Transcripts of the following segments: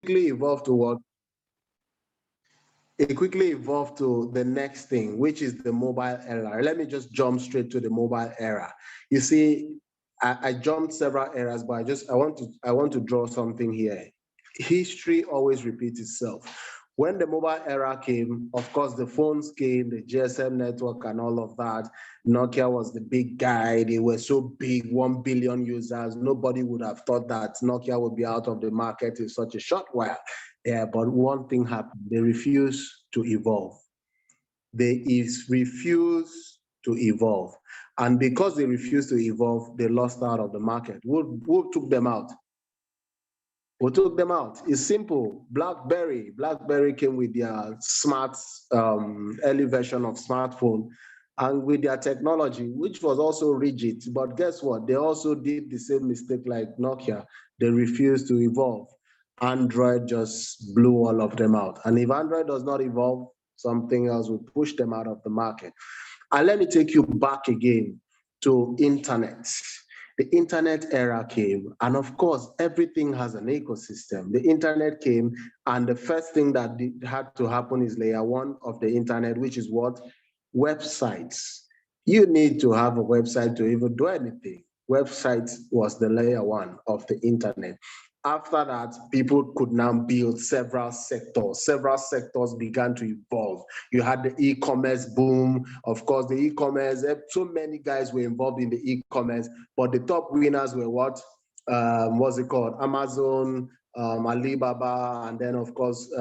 quickly evolved to what? It quickly evolved to the next thing, which is the mobile era. Let me just jump straight to the mobile era. You see, I jumped several eras, but I want to draw something here. History always repeats itself. When the mobile era came, of course, the phones came, the GSM network and all of that. Nokia was the big guy. They were so big, 1 billion users. Nobody would have thought that Nokia would be out of the market in such a short while. Yeah, but one thing happened. They refused to evolve. They refused to evolve. And because they refused to evolve, they lost out of the market. Who took them out? Who took them out? It's simple. BlackBerry. BlackBerry came with their early version of smartphone and with their technology, which was also rigid. But guess what? They also did the same mistake like Nokia. They refused to evolve. Android just blew all of them out. And if Android does not evolve, something else will push them out of the market. And let me take you back again to internet. The internet era came, and of course, everything has an ecosystem. The internet came, and the first thing that had to happen is layer one of the internet, which is what? Websites. You need to have a website to even do anything. Websites was the layer one of the internet. After that, people could now build several sectors. Several sectors began to evolve. You had the e-commerce boom. Of course, the e-commerce, so many guys were involved in the e-commerce, but the top winners were what? What's it called? Amazon, Alibaba, and then of course,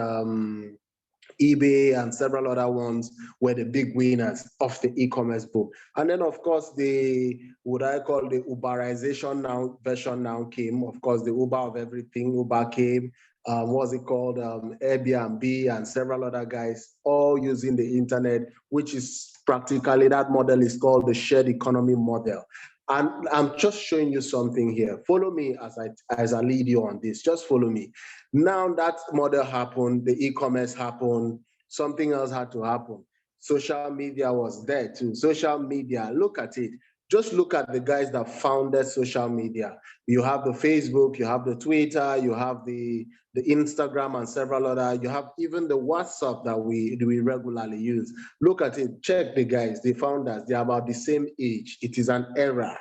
eBay and several other ones were the big winners of the e-commerce boom. And then, of course, the what I call the Uberization now version now came. Of course, the Uber of everything. Uber came. What's it called? Airbnb and several other guys, all using the internet, which is practically that model is called the shared economy model. And I'm just showing you something here. Follow me as I lead you on this. Just follow me. Now that model happened, the e-commerce happened, something else had to happen. Social media was there too. Social media, look at it. Just look at the guys that founded social media. You have the Facebook, you have the Twitter, you have the Instagram and several other, you have even the WhatsApp that we regularly use. Look at it, check the guys, the founders, they're about the same age. It is an era.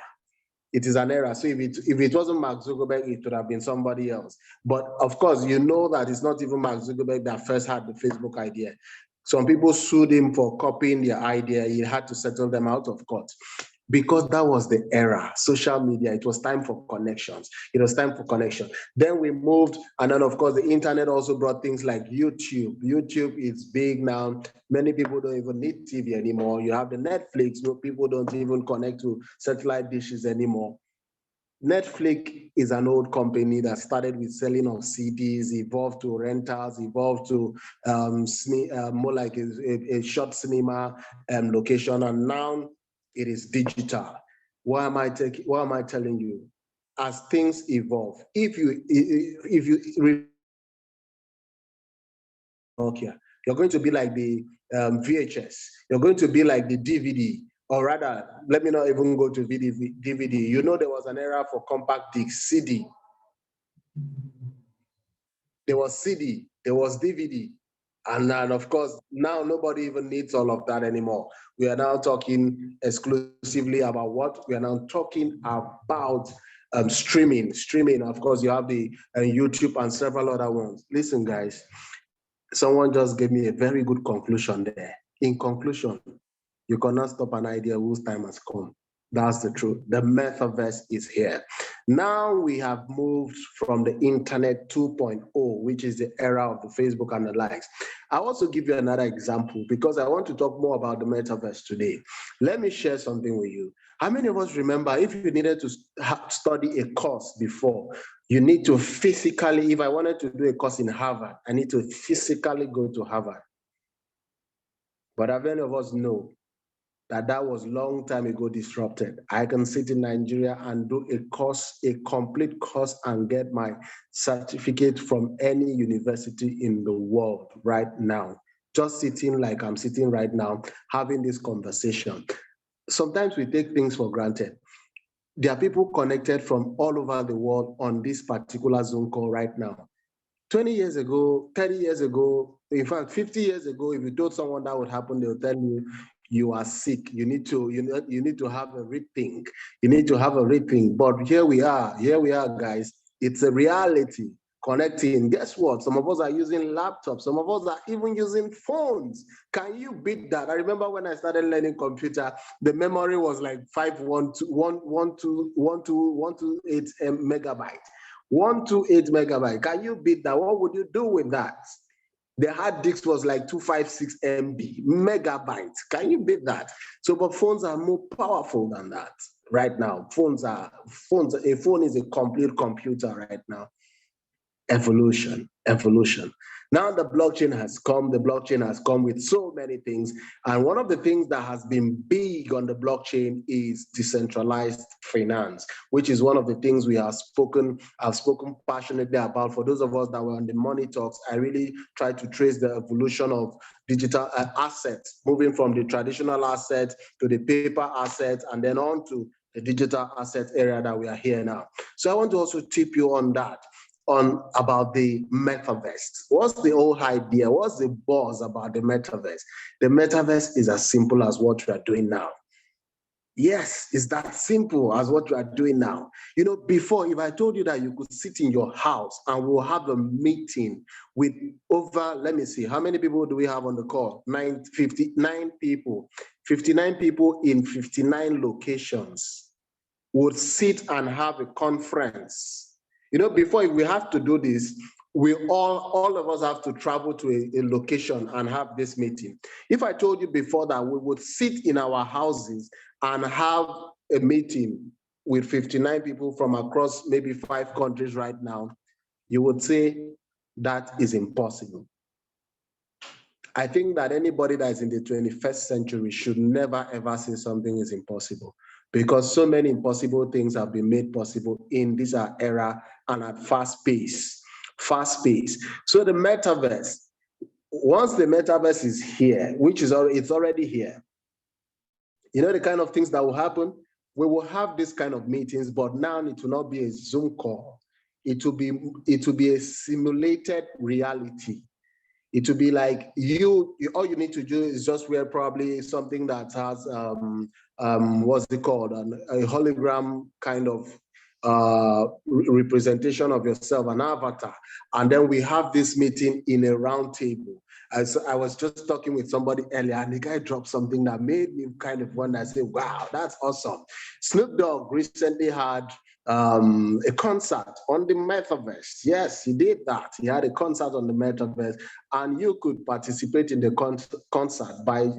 It is an era. So if it wasn't Mark Zuckerberg, it would have been somebody else. But of course, you know that it's not even Mark Zuckerberg that first had the Facebook idea. Some people sued him for copying their idea. He had to settle them out of court because that was the era. Social media, it was time for connections. It was time for connection. Then we moved, and then of course the internet also brought things like YouTube. YouTube is big now. Many people don't even need TV anymore. You have the Netflix, people don't even connect to satellite dishes anymore. Netflix is an old company that started with selling of CDs, evolved to rentals, evolved to more like a short cinema location, and now it is digital. Why am I telling you? As things evolve, if you Nokia, you're going to be like the VHS. You're going to be like the DVD. Or rather, let me not even go to DVD. You know, there was an era for compact disc, CD. There was CD, there was DVD. And then, of course, now nobody even needs all of that anymore. We are now talking exclusively about what? We are now talking about streaming. Streaming, of course, you have the YouTube and several other ones. Listen, guys, someone just gave me a very good conclusion there. In conclusion, you cannot stop an idea whose time has come. That's the truth. The metaverse is here. Now we have moved from the internet 2.0, which is the era of the Facebook and the likes. I'll also give you another example because I want to talk more about the metaverse today. Let me share something with you. How many of us remember if you needed to study a course before, you need to physically, if I wanted to do a course in Harvard, I need to physically go to Harvard. But how many of us know that was long time ago disrupted? I can sit in Nigeria and do a course, a complete course, and get my certificate from any university in the world right now. Just sitting like I'm sitting right now, having this conversation. Sometimes we take things for granted. There are people connected from all over the world on this particular Zoom call right now. 20 years ago, 30 years ago, in fact, 50 years ago, if you told someone that would happen, they'll tell you, you are sick. You need to have a rethink. You need to have a rethink. But here we are, guys. It's a reality. Connecting. Guess what? Some of us are using laptops. Some of us are even using phones. Can you beat that? I remember when I started learning computer, the memory was like 128 megabytes. 128 megabyte. Can you beat that? What would you do with that? The hard disk was like 256 MB, megabytes. Can you beat that? So, but phones are more powerful than that right now. A phone is a complete computer right now. Evolution. Now the blockchain has come with so many things. And one of the things that has been big on the blockchain is decentralized finance, which is one of the things I've spoken passionately about. For those of us that were on the Money Talks, I really tried to trace the evolution of digital assets, moving from the traditional asset to the paper asset, and then on to the digital asset area that we are here now. So I want to also tip you on that. About the metaverse. What's the whole idea? What's the buzz about the metaverse? The metaverse is as simple as what we are doing now. Yes, it's that simple as what you are doing now. You know, before, if I told you that you could sit in your house and we'll have a meeting with over, let me see, how many people do we have on the call? 59 people. 59 people in 59 locations would sit and have a conference. You know, before, if we have to do this, we all of us have to travel to a location and have this meeting. If I told you before that we would sit in our houses and have a meeting with 59 people from across maybe 5 countries right now, you would say that is impossible. I think that anybody that is in the 21st century should never ever say something is impossible, because so many impossible things have been made possible in this era and at fast pace. So the metaverse, once the metaverse is here, which is it's already here, you know the kind of things that will happen? We will have this kind of meetings, but now it will not be a Zoom call. It will be a simulated reality. It will be like all you need to do is just wear probably something that has what's it called, a hologram kind of representation of yourself, an avatar, and then we have this meeting in a round table. I was just talking with somebody earlier, and the guy dropped something that made me kind of wonder. I said, wow, that's awesome. Snoop Dogg recently had a concert on the metaverse. Yes, he did that. He had a concert on the metaverse, and you could participate in the concert by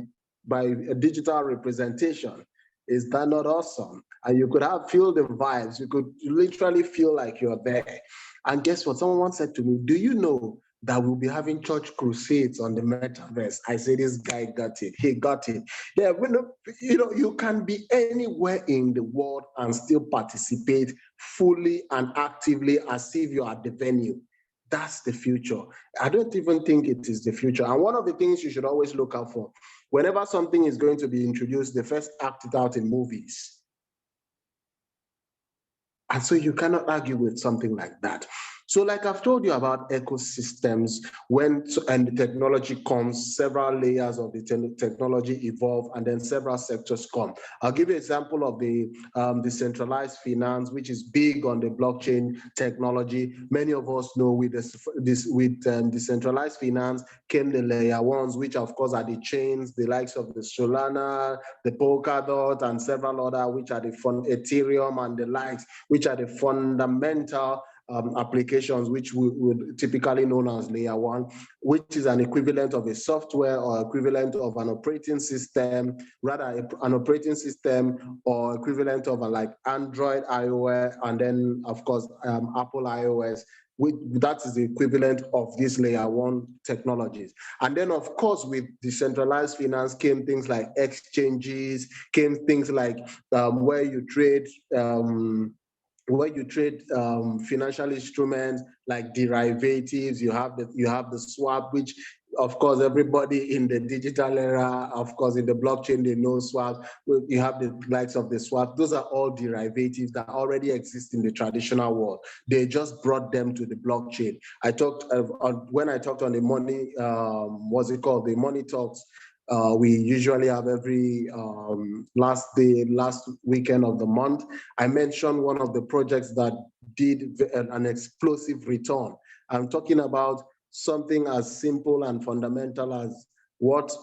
a digital representation. Is that not awesome? And you could feel the vibes. You could literally feel like you're there. And guess what? Someone said to me, do you know that we'll be having church crusades on the metaverse? I said, this guy got it. He got it. Yeah, you can be anywhere in the world and still participate fully and actively as if you're at the venue. That's the future. I don't even think it is the future. And one of the things you should always look out for, whenever something is going to be introduced, they first act it out in movies. And so you cannot argue with something like that. So like I've told you about ecosystems, and the technology comes, several layers of the technology evolve, and then several sectors come. I'll give you an example of the decentralized finance, which is big on the blockchain technology. Many of us know with decentralized finance came the layer ones, which of course are the chains, the likes of the Solana, the Polkadot, and several other, which are the Ethereum and the likes, which are the fundamental applications, which we would typically known as layer one, which is an equivalent of a software or equivalent of an operating system, rather an operating system or equivalent of like Android, iOS, and then of course Apple iOS. That is the equivalent of these layer one technologies. And then of course with decentralized finance came things like exchanges, came things like where you trade financial instruments like derivatives. You have the swap, which Of course, everybody in the digital era, of course, in the blockchain, they know swap. You have the likes of the swap. Those are all derivatives that already exist in the traditional world. They just brought them to the blockchain. I talked when I talked on the money, what's it called? The money talks. We usually have every last weekend of the month. I mentioned one of the projects that did an explosive return. I'm talking about something as simple and fundamental as what's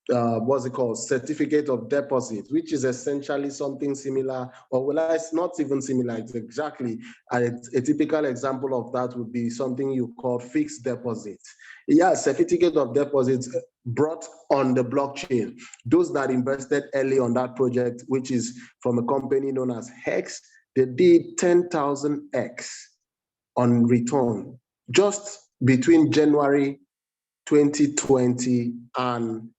it called? Certificate of deposit, which is essentially something similar, or well, it's not even similar, it's exactly a typical example of that would be something you call fixed deposit. Yeah, certificate of deposit brought on the blockchain. Those that invested early on that project, which is from a company known as Hex, they did 10,000x on return just between January 2020 and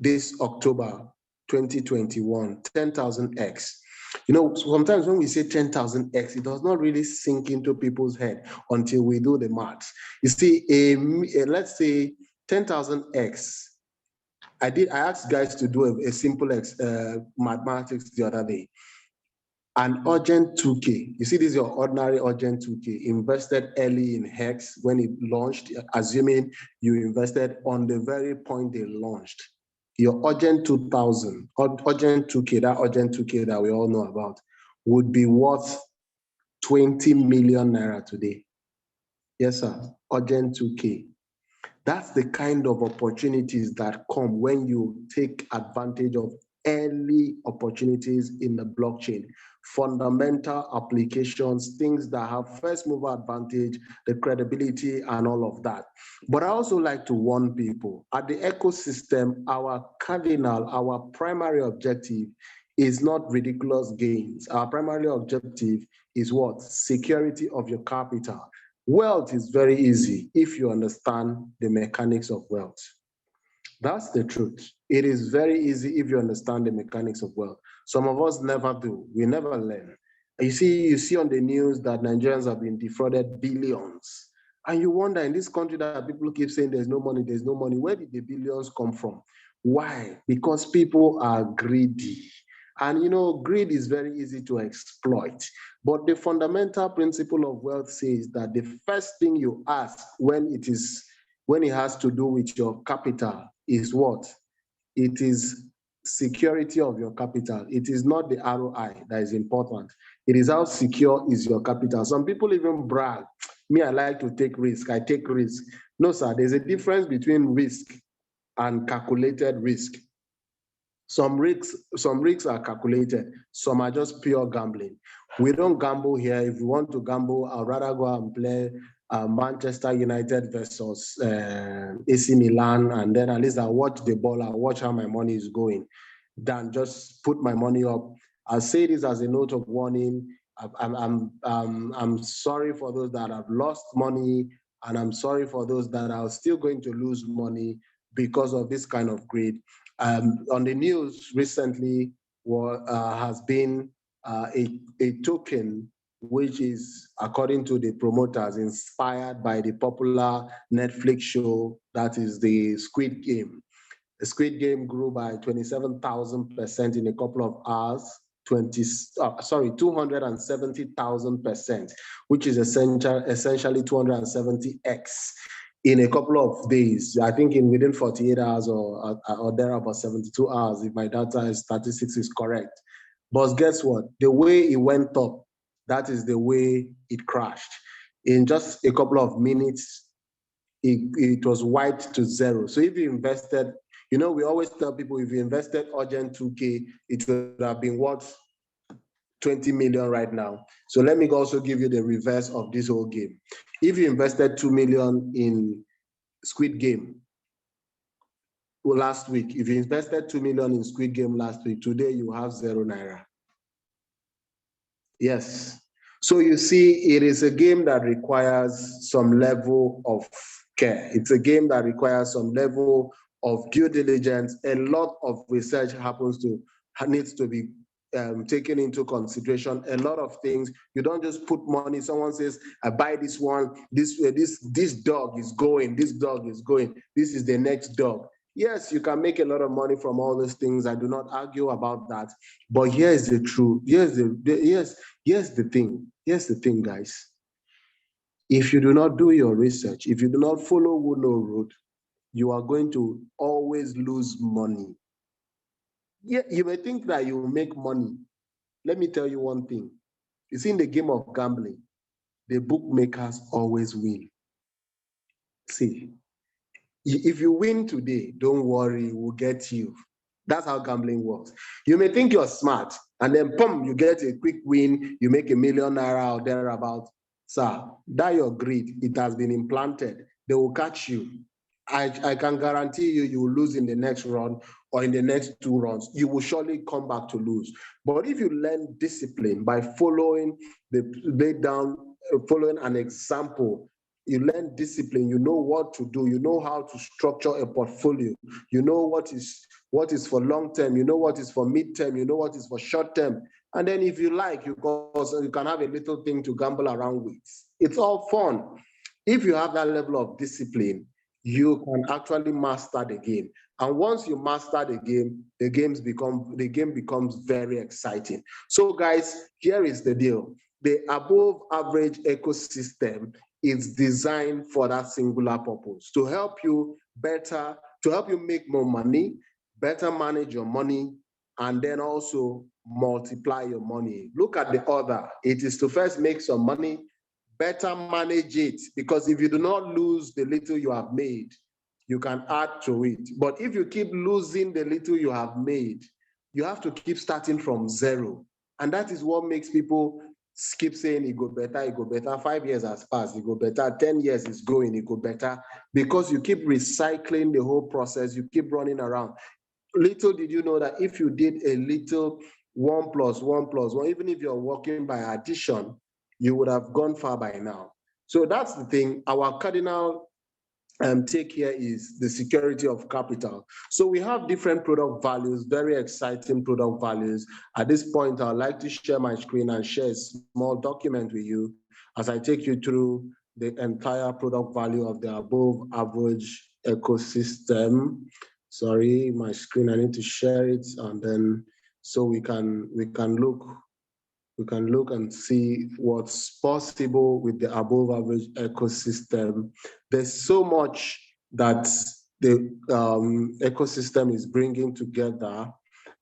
this October 2021, 10,000x. You know, sometimes when we say 10,000x, it does not really sink into people's head until we do the maths. You see, let's say 10,000x. I asked guys to do a simple mathematics the other day. An urgent 2K, you see, this is your ordinary urgent 2K, invested early in Hex when it launched, assuming you invested on the very point they launched. Your urgent 2000, urgent 2K, that urgent 2K that we all know about, would be worth 20 million naira today. Yes, sir, urgent 2K. That's the kind of opportunities that come when you take advantage of early opportunities in the blockchain. Fundamental applications, things that have first mover advantage, the credibility and all of that. But I also like to warn people, at the ecosystem, our cardinal, our primary objective is not ridiculous gains. Our primary objective is what? Security of your capital. Wealth is very easy if you understand the mechanics of wealth. That's the truth. It is very easy if you understand the mechanics of wealth. Some of us never do. We never learn. You see on the news that Nigerians have been defrauded billions. And you wonder, in this country that people keep saying there's no money, where did the billions come from? Why? Because people are greedy. And you know, greed is very easy to exploit. But the fundamental principle of wealth says that the first thing you ask when it has to do with your capital is what? It is security of your capital. It is not the ROI that is important. It is how secure is your capital. Some people even brag, me, I like to take risk. I take risk. No, sir, there's a difference between risk and calculated risk. Some risks are calculated. Some are just pure gambling. We don't gamble here. If you want to gamble, I'd rather go and play Manchester United versus AC Milan, and then at least I watch the ball, I watch how my money is going, than just put my money up. I'll say this as a note of warning. I'm sorry for those that have lost money, and I'm sorry for those that are still going to lose money because of this kind of greed. On the news recently has been a token which is, according to the promoters, inspired by the popular Netflix show that is the Squid Game. The Squid Game grew by 27,000% in a couple of hours, 270,000%, which is essentially 270x in a couple of days. I think within 48 hours or there about 72 hours, if my data statistics is correct. But guess what? The way it went up, that is the way it crashed. In just a couple of minutes, it was wiped to zero. So if you invested, you know, we always tell people if you invested urgent 2K, it would have been worth 20 million right now. So let me also give you the reverse of this whole game. If you invested 2 million in Squid Game last week, if you invested 2 million in Squid Game last week, today you have 0 naira. Yes. So you see, it is a game that requires some level of care. It's a game that requires some level of due diligence. A lot of research needs to be taken into consideration. A lot of things. You don't just put money. Someone says, "I buy this one. This dog is going. This dog is going. This is the next dog." Yes, you can make a lot of money from all those things. I do not argue about that. But here's the truth. Here's the thing. Here's the thing, guys. If you do not do your research, if you do not follow Wuno road, you are going to always lose money. Yeah, you may think that you will make money. Let me tell you one thing. You see, in the game of gambling, the bookmakers always win. See, if you win today, don't worry, we'll get you. That's how gambling works. You may think you're smart, and then boom, you get a quick win, you make $1 million or thereabout. Sir, that your greed, it has been implanted. They will catch you. I can guarantee you will lose in the next run or in the next 2 runs. You will surely come back to lose. But if you learn discipline by following following an example, you learn discipline, you know what to do, you know how to structure a portfolio, you know what is for long term, you know what is for mid term, you know what is for short term. And then if you like, you can have a little thing to gamble around with. It's all fun. If you have that level of discipline, you can actually master the game. And once you master the game, the game becomes very exciting. So guys, here is the deal. The above average ecosystem is designed for that singular purpose, to help you make more money, better manage your money, and then also multiply your money. Look at the other. It is to first make some money, better manage it, because if you do not lose the little you have made, you can add to it. But if you keep losing the little you have made, you have to keep starting from zero. And that is what makes people keep saying it go better. 5 years has passed, it go better. 10 years is going, it go better. Because you keep recycling the whole process, you keep running around. Little did you know that if you did a little 1 + 1 + 1, even if you're working by addition, you would have gone far by now. So that's the thing. Our cardinal take here is the security of capital. So we have different product values, very exciting product values. At this point, I'd like to share my screen and share a small document with you as I take you through the entire product value of the above average ecosystem. Sorry, my screen, I need to share it, and then so we can look and see what's possible with the above average ecosystem. There's so much that the ecosystem is bringing together.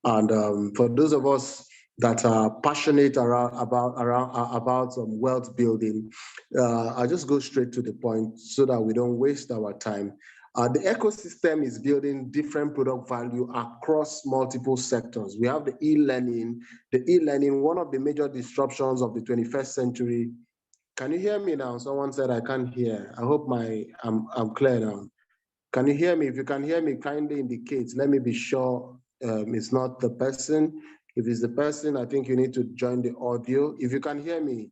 And for those of us that are passionate about wealth building, I'll just go straight to the point so that we don't waste our time. The ecosystem is building different product value across multiple sectors. We have the e-learning. The e-learning, one of the major disruptions of the 21st century. Can you hear me now? Someone said I can't hear. I hope I'm clear now. Can you hear me? If you can hear me, kindly indicate. Let me be sure it's not the person. If it's the person, I think you need to join the audio. If you can hear me.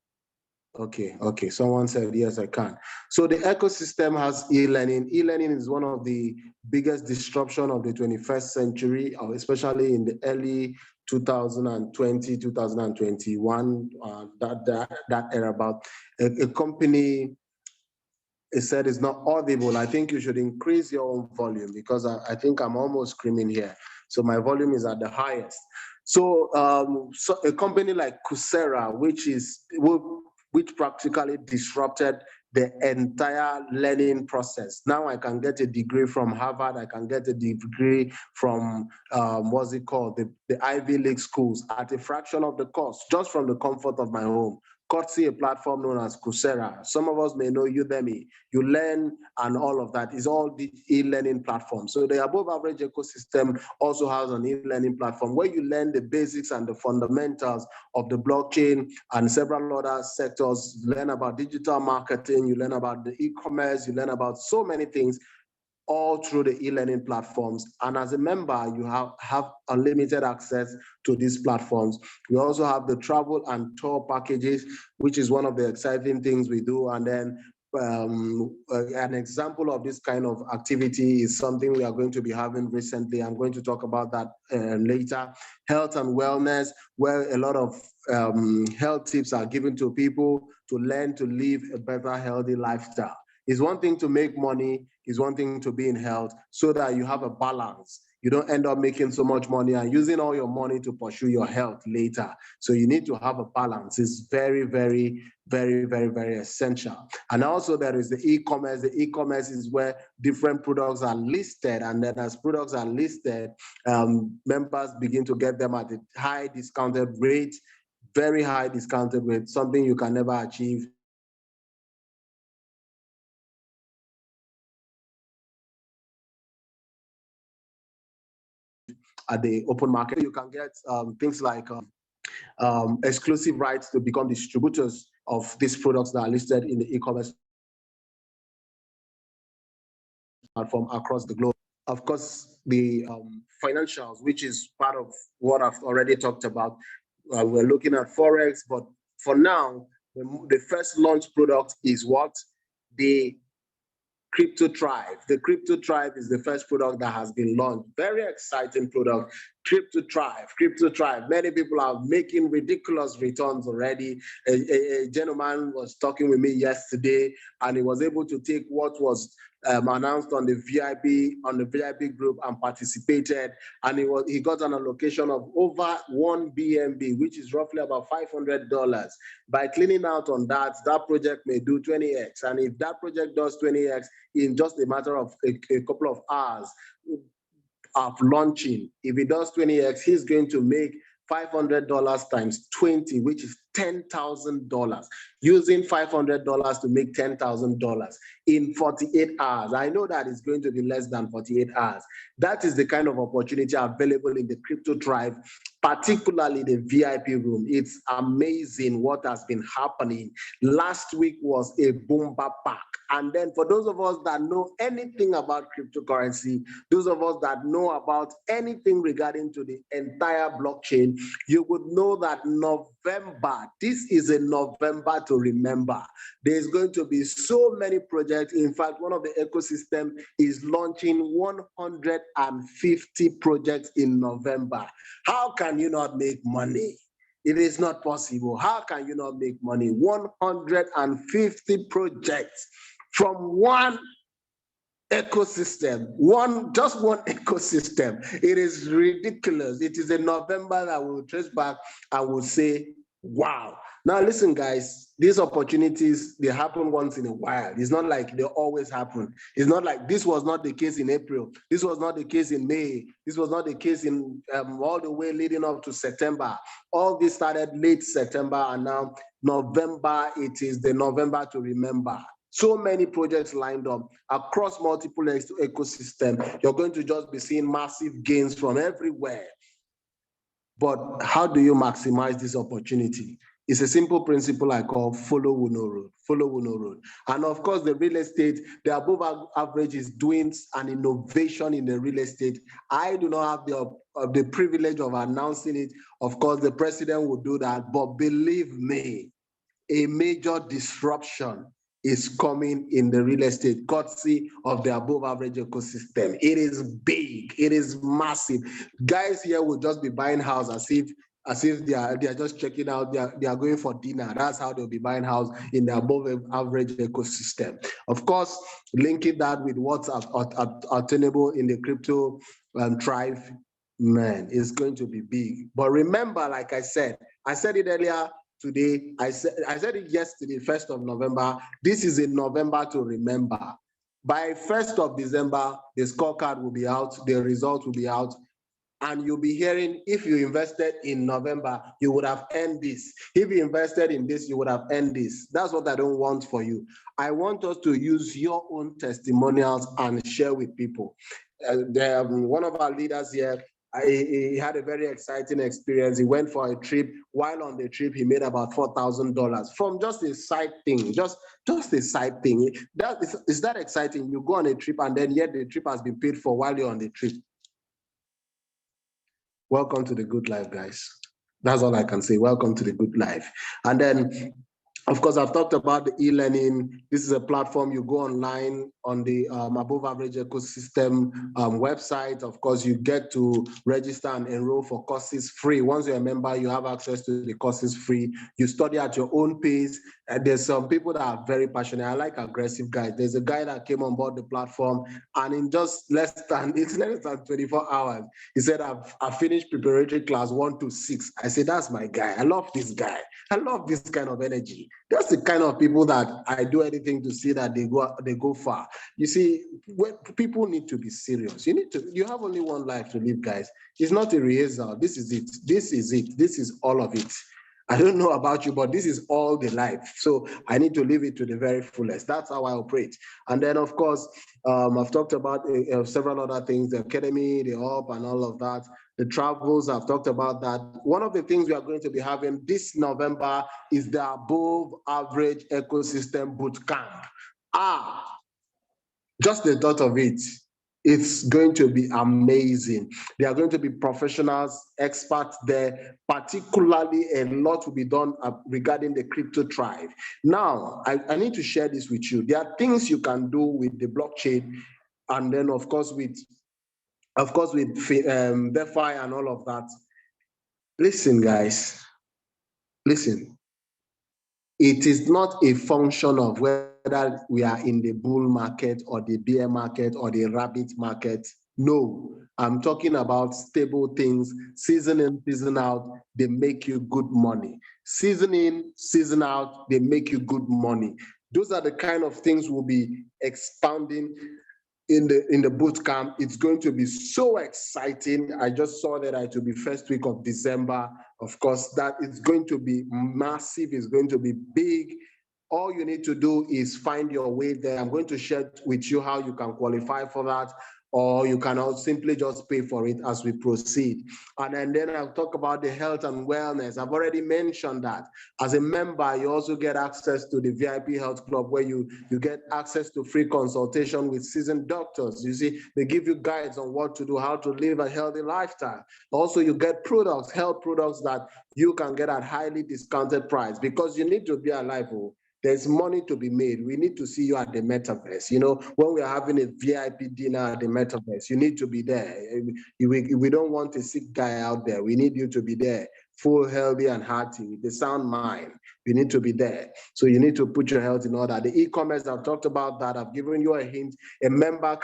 Okay. Someone said, yes, I can. So the ecosystem has e-learning. E-learning is one of the biggest disruption of the 21st century, especially in the early 2020, 2021, that era. About a company, it said it's not audible. I think you should increase your own volume because I think I'm almost screaming here. So my volume is at the highest. So a company like Coursera, which practically disrupted the entire learning process. Now I can get a degree from Harvard. I can get a degree from, what's it called? The Ivy League schools at a fraction of the cost, just from the comfort of my home. Courtesy a platform known as Coursera. Some of us may know Udemy. You learn and all of that is all the e-learning platform. So the above average ecosystem also has an e-learning platform where you learn the basics and the fundamentals of the blockchain and several other sectors. You learn about digital marketing, you learn about the e-commerce, you learn about so many things, all through the e-learning platforms. And as a member, you have unlimited access to these platforms. We also have the travel and tour packages, which is one of the exciting things we do. And then an example of this kind of activity is something we are going to be having recently. I'm going to talk about that later. Health and wellness, where a lot of health tips are given to people to learn to live a better, healthy lifestyle. It's one thing to make money, it's one thing to be in health, so that you have a balance. You don't end up making so much money and using all your money to pursue your health later. So you need to have a balance. It's very, very, very, very, very essential. And also there is the e-commerce. The e-commerce is where different products are listed. And then as products are listed, members begin to get them at a high discounted rate, very high discounted rate, something you can never achieve at the open market. You can get things like exclusive rights to become distributors of these products that are listed in the e-commerce platform across the globe. Of course, the financials, which is part of what I've already talked about. We're looking at Forex, but for now, the first launch product is what? The Crypto Tribe. The Crypto Tribe is the first product that has been launched. Very exciting product. Crypto Tribe. Crypto Tribe. Many people are making ridiculous returns already. A gentleman was talking with me yesterday, and he was able to take what was announced on the VIP group and participated, and he got an allocation of over 1 BNB, which is roughly about $500. By cleaning out on that, that project may do 20x, and if that project does 20x in just a matter of a couple of hours of launching, if it does 20x, he's going to make $500 times 20, which is $10,000. Using $500 to make $10,000 in 48 hours. I know that it's going to be less than 48 hours. That is the kind of opportunity available in the Crypto Tribe, particularly the VIP room. It's amazing what has been happening. Last week was a bomba pack. And then for those of us that know anything about cryptocurrency, those of us that know about anything regarding to the entire blockchain, you would know that November, this is a November to remember. There's going to be so many projects. In fact, one of the ecosystem is launching 150 projects in November. How can you not make money? It is not possible. How can you not make money? 150 projects from one ecosystem, just one ecosystem. It is ridiculous. It is in November that we'll trace back and we'll say, wow. Now listen, guys, these opportunities, they happen once in a while. It's not like they always happen. It's not like this was not the case in April. This was not the case in May. This was not the case in all the way leading up to September. All this started late September, and now November, it is the November to remember. So many projects lined up across multiple ecosystems. You're going to just be seeing massive gains from everywhere. But how do you maximize this opportunity? It's a simple principle I call follow Uno road. Follow Uno road. And of course, the real estate, the above average is doing an innovation in the real estate. I do not have the privilege of announcing it. Of course, the president will do that. But believe me, a major disruption is coming in the real estate, courtesy of the above average ecosystem. It is big, it is massive. Guys here will just be buying house as if they are just checking out, they are going for dinner. That's how they'll be buying house in the above average ecosystem. Of course, linking that with what's attainable in the crypto tribe, man, it's going to be big. But remember, like I said it earlier, today, I said it yesterday, 1st of November. This is in November to remember. By 1st of December, the scorecard will be out, the results will be out, and you'll be hearing, if you invested in November, you would have earned this. If you invested in this, you would have earned this. That's what I don't want for you. I want us to use your own testimonials and share with people. One of our leaders here, he had a very exciting experience. He went for a trip. While on the trip, he made about $4,000 from just a side thing, just a side thing. Is that exciting? You go on a trip and then yet the trip has been paid for while you're on the trip. Welcome to the good life, guys. That's all I can say. Welcome to the good life. And then Of course, I've talked about the e-learning. This is a platform you go online on the Above Average Ecosystem website. Of course, you get to register and enroll for courses free. Once you're a member, you have access to the courses free. You study at your own pace. There's some people that are very passionate. I like aggressive guys. There's a guy that came on board the platform, and in just less than 24 hours, he said, I've finished preparatory class 1 to 6. I said, that's my guy. I love this guy. I love this kind of energy. That's the kind of people that I do anything to see that they go far. You see, when people need to be serious. You have only one life to live, guys. It's not a rehearsal. This is it. This is it. This is all of it. I don't know about you, but this is all the life. So I need to live it to the very fullest. That's how I operate. And then, of course, I've talked about several other things, the academy, the hub, and all of that. The travels, I've talked about that. One of the things we are going to be having this November is the Above Average Ecosystem Bootcamp. Just the thought of it. It's going to be amazing. There are going to be professionals, experts there, particularly a lot will be done regarding the crypto tribe. Now, I need to share this with you. There are things you can do with the blockchain, and then of course with DeFi and all of that. Listen, guys, listen. It is not a function of whether we are in the bull market or the bear market or the rabbit market. No, I'm talking about stable things. Season in, season out, they make you good money. Season in, season out, they make you good money. Those are the kind of things we'll be expounding in the boot camp. It's going to be so exciting. I just saw that it will be first week of December. Of course, that it's going to be massive. It's going to be big. All you need to do is find your way there. I'm going to share with you how you can qualify for that, or you can simply just pay for it as we proceed. And then I'll talk about the health and wellness. I've already mentioned that. As a member, you also get access to the VIP Health Club, where you get access to free consultation with seasoned doctors. You see, they give you guides on what to do, how to live a healthy lifestyle. Also, you get products, health products that you can get at highly discounted price, because you need to be alive. There's money to be made. We need to see you at the metaverse. You know, when we are having a VIP dinner at the metaverse, you need to be there. We don't want a sick guy out there. We need you to be there, full, healthy, and hearty, with the sound mind. You need to be there. So you need to put your health in order. The e-commerce, I've talked about that. I've given you a hint. A member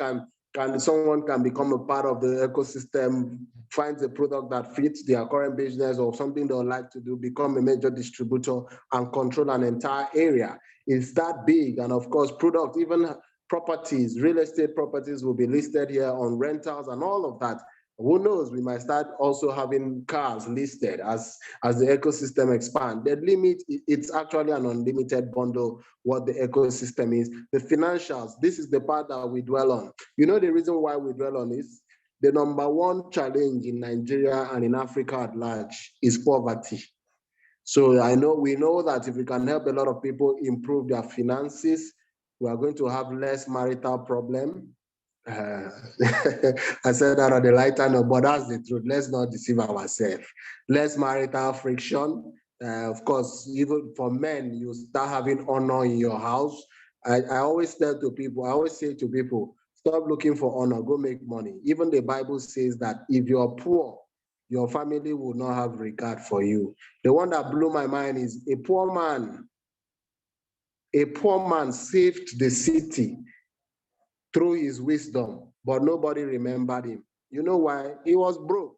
someone can become a part of the ecosystem, finds a product that fits their current business or something they would like to do, become a major distributor and control an entire area. It's that big. And of course, product, even properties, real estate properties will be listed here on rentals and all of that. Who knows, we might start also having cars listed as the ecosystem expands. The limit, it's actually an unlimited bundle, what the ecosystem is. The financials, this is the part that we dwell on. You know the reason why we dwell on this? The number one challenge in Nigeria and in Africa at large is poverty. So we know that if we can help a lot of people improve their finances, we are going to have less marital problem. I said that on the lighter note, but that's the truth. Let's not deceive ourselves. Less marital friction. Of course, even for men, you start having honor in your house. I always say to people, stop looking for honor, go make money. Even the Bible says that if you're poor, your family will not have regard for you. The one that blew my mind is a poor man saved the city through his wisdom, but nobody remembered him. You know why? He was broke.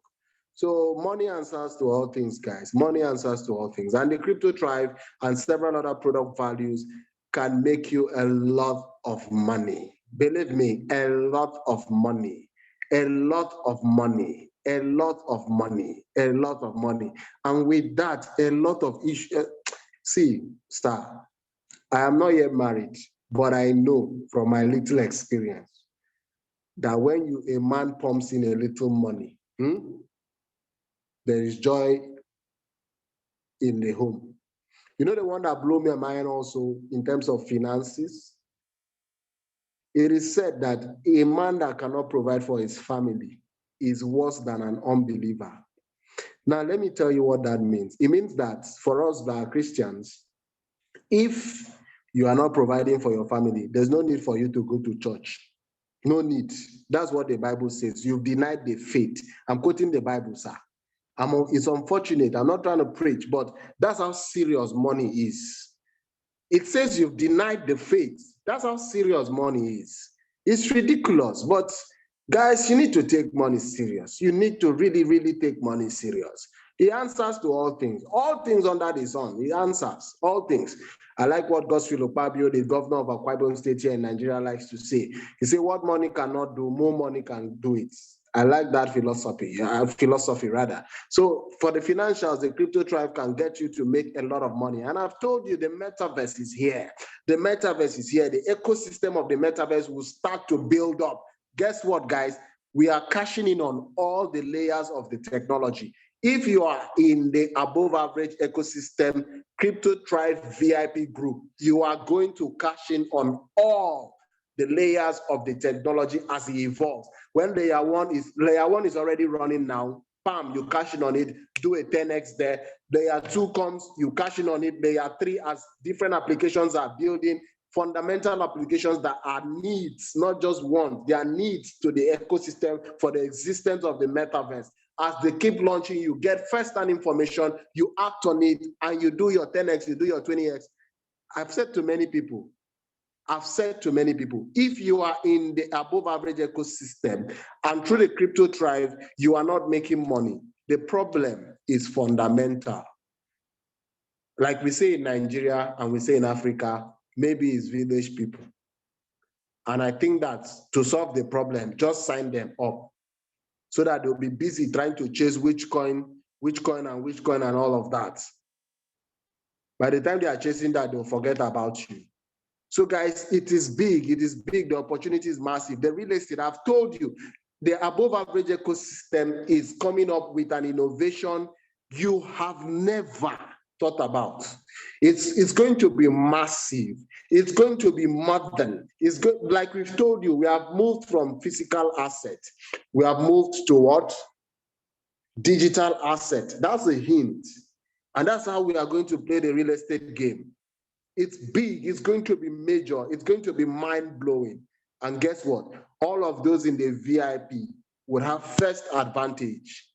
So money answers to all things, guys. Money answers to all things. And the crypto tribe and several other product values can make you a lot of money. Believe me, a lot of money, a lot of money, a lot of money, a lot of money. And with that, a lot of issues. See, Star, I am not yet married, but I know from my little experience that when a man pumps in a little money, there is joy in the home. You know the one that blew my mind also in terms of finances? It is said that a man that cannot provide for his family is worse than an unbeliever. Now, let me tell you what that means. It means that for us that are Christians, If you are not providing for your family, there's no need for you to go to church. No need. That's what the Bible says. You've denied the faith. I'm quoting the Bible, sir. It's unfortunate. I'm not trying to preach, but that's how serious money is. It says you've denied the faith. That's how serious money is. It's ridiculous, but guys, you need to take money serious. You need to really, really take money serious. He answers to all things under the sun. He answers all things. I like what Godswill Okpabio, the governor of Akwa Ibom State here in Nigeria, likes to say. He said, what money cannot do, more money can do it. I like that philosophy rather. So for the financials, the Crypto Tribe can get you to make a lot of money. And I've told you the metaverse is here. The metaverse is here. The ecosystem of the metaverse will start to build up. Guess what, guys? We are cashing in on all the layers of the technology. If you are in the above average ecosystem, Crypto Tribe VIP group, you are going to cash in on all the layers of the technology as it evolves. When layer one is already running now, bam, you cash in on it, do a 10x there. Layer 2 comes, you cash in on it. Layer 3, as different applications are building, fundamental applications that are needs, not just wants, they are needs to the ecosystem for the existence of the metaverse. As they keep launching, you get first-hand information, you act on it, and you do your 10x, you do your 20x. I've said to many people, if you are in the above average ecosystem and through the Crypto Tribe, you are not making money, the problem is fundamental. Like we say in Nigeria and we say in Africa, maybe it's village people. And I think that to solve the problem, just sign them up so that they'll be busy trying to chase which coin and all of that. By the time they are chasing that, they'll forget about you. So guys, it is big, the opportunity is massive. The real estate, I've told you, the above average ecosystem is coming up with an innovation you have never thought about. It's going to be massive. It's going to be modern. It's good, like we've told you, we have moved from physical asset. We have moved to what? Digital asset. That's a hint. And that's how we are going to play the real estate game. It's big, it's going to be major, it's going to be mind-blowing. And guess what? All of those in the VIP would have first advantage.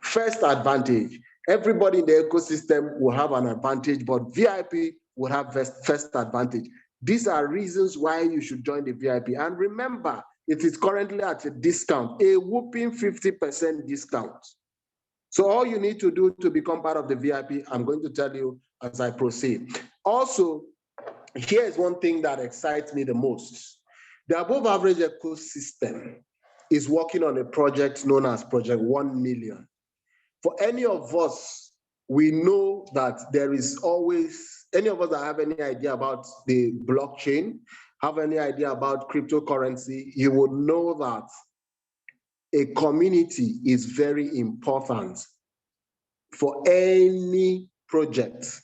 First advantage. Everybody in the ecosystem will have an advantage, but VIP will have first advantage. These are reasons why you should join the VIP. And remember, it is currently at a discount, a whooping 50% discount. So all you need to do to become part of the VIP, I'm going to tell you as I proceed. Also, here's one thing that excites me the most. The above average ecosystem is working on a project known as Project 1 Million. For any of us, we know that there is always, any of us that have any idea about the blockchain, have any idea about cryptocurrency, you would know that a community is very important for any project.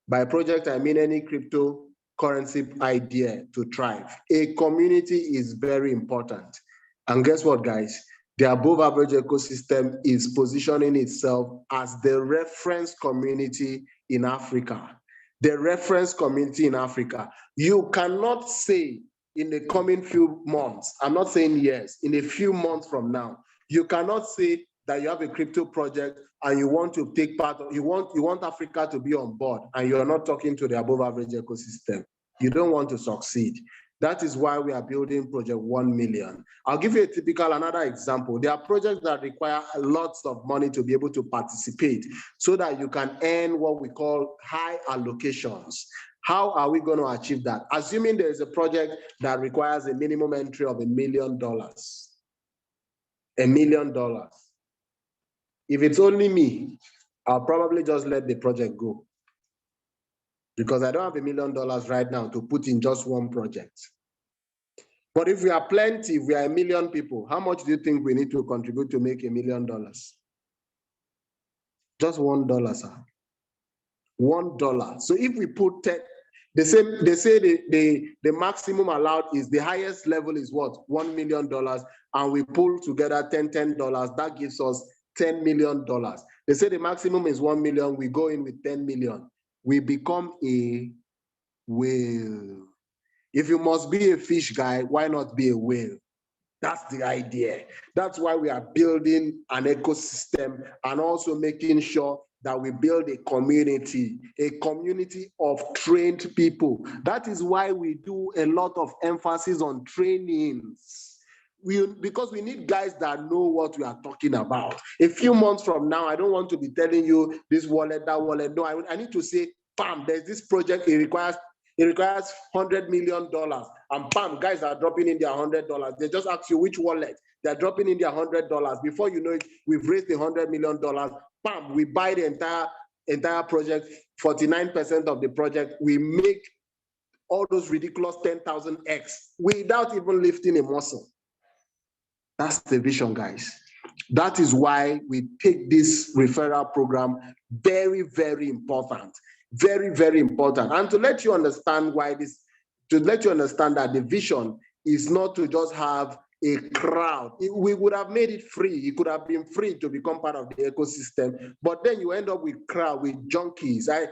By project, I mean any cryptocurrency idea to thrive. A community is very important. And guess what, guys? The above average ecosystem is positioning itself as the reference community in Africa. The reference community in Africa. You cannot say in the coming few months, I'm not saying years, in a few months from now, you cannot say that you have a crypto project and you want to take part of, you want Africa to be on board and you're not talking to the above average ecosystem. You don't want to succeed. That is why we are building Project 1 Million. I'll give you another example. There are projects that require lots of money to be able to participate so that you can earn what we call high allocations. How are we going to achieve that? Assuming there is a project that requires a minimum entry of $1 million. $1 million. If it's only me, I'll probably just let the project go because I don't have $1 million right now to put in just one project. But if we are plenty, if we are 1 million people, how much do you think we need to contribute to make $1 million? Just $1, sir. $1. So if we put 10, they say the maximum allowed is, the highest level is what? $1 million, and we pull together $10, that gives us $10 million. They say the maximum is 1 million, we go in with 10 million. We become a whale. If you must be a fish guy, why not be a whale? That's the idea. That's why we are building an ecosystem and also making sure that we build a community of trained people. That is why we do a lot of emphasis on trainings. Because we need guys that know what we are talking about. A few months from now, I don't want to be telling you this wallet, that wallet. No, I need to say, bam, there's this project, it requires $100 million. And bam, guys are dropping in their $100. They just ask you which wallet. They're dropping in their $100. Before you know it, we've raised the $100 million. Bam, we buy the entire project, 49% of the project. We make all those ridiculous 10,000x without even lifting a muscle. That's the vision, guys. That is why we take this referral program very, very important. Very, very important. And to let you understand that the vision is not to just have a crowd. We would have made it free. It could have been free to become part of the ecosystem, but then you end up with crowd, with junkies. I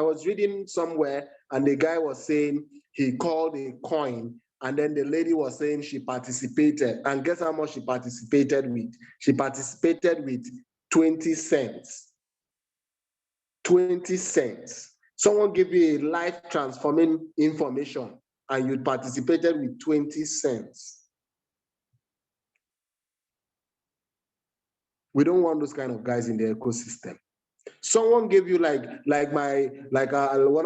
was reading somewhere and the guy was saying he called a coin, and then the lady was saying she participated. And guess how much she participated with? She participated with 20 cents. 20 cents. Someone gave you a life-transforming information and you participated with 20 cents. We don't want those kind of guys in the ecosystem. Someone gave you one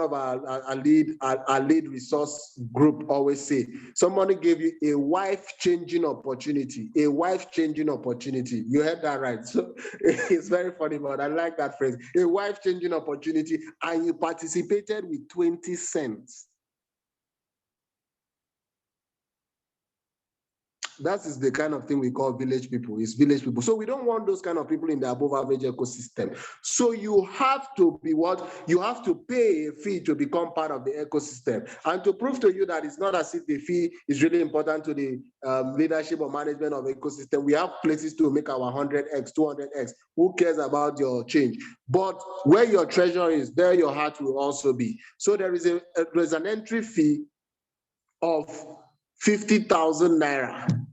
of our lead resource group always say, somebody gave you a wife-changing opportunity, a wife-changing opportunity. You heard that right. So it's very funny, but I like that phrase, a wife-changing opportunity, and you participated with 20 cents. That is the kind of thing we call village people. It's village people. So we don't want those kind of people in the above average ecosystem. So you have to be what? You have to pay a fee to become part of the ecosystem. And to prove to you that it's not as if the fee is really important to the leadership or management of the ecosystem, we have places to make our 100x, 200x. Who cares about your change? But where your treasure is, there your heart will also be. So there's an entry fee of 50,000 naira.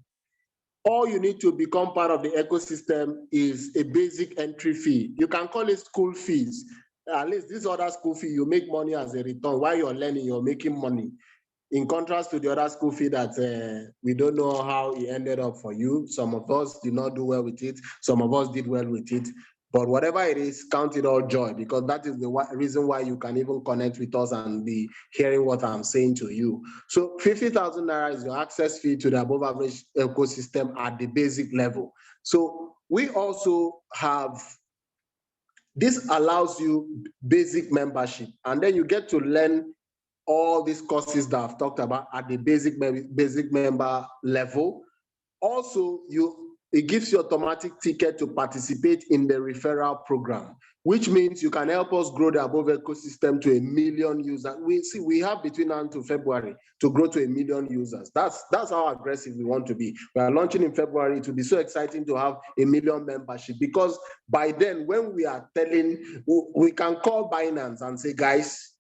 All you need to become part of the ecosystem is a basic entry fee. You can call it school fees. At least this other school fee, you make money as a return. While you're learning, you're making money. In contrast to the other school fee that we don't know how it ended up for you. Some of us did not do well with it. Some of us did well with it. But whatever it is, count it all joy, because that is the reason why you can even connect with us and be hearing what I'm saying to you. So 50,000 naira is your access fee to the above average ecosystem at the basic level. So we also have, this allows you basic membership, and then you get to learn all these courses that I've talked about at the basic member level. Also, it gives you automatic ticket to participate in the referral program, which means you can help us grow the above ecosystem to 1 million users. We have between now to February to grow to 1 million users. That's how aggressive we want to be. We are launching in February. It will be so exciting to have 1 million membership, because by then, when we are we can call Binance and say, guys,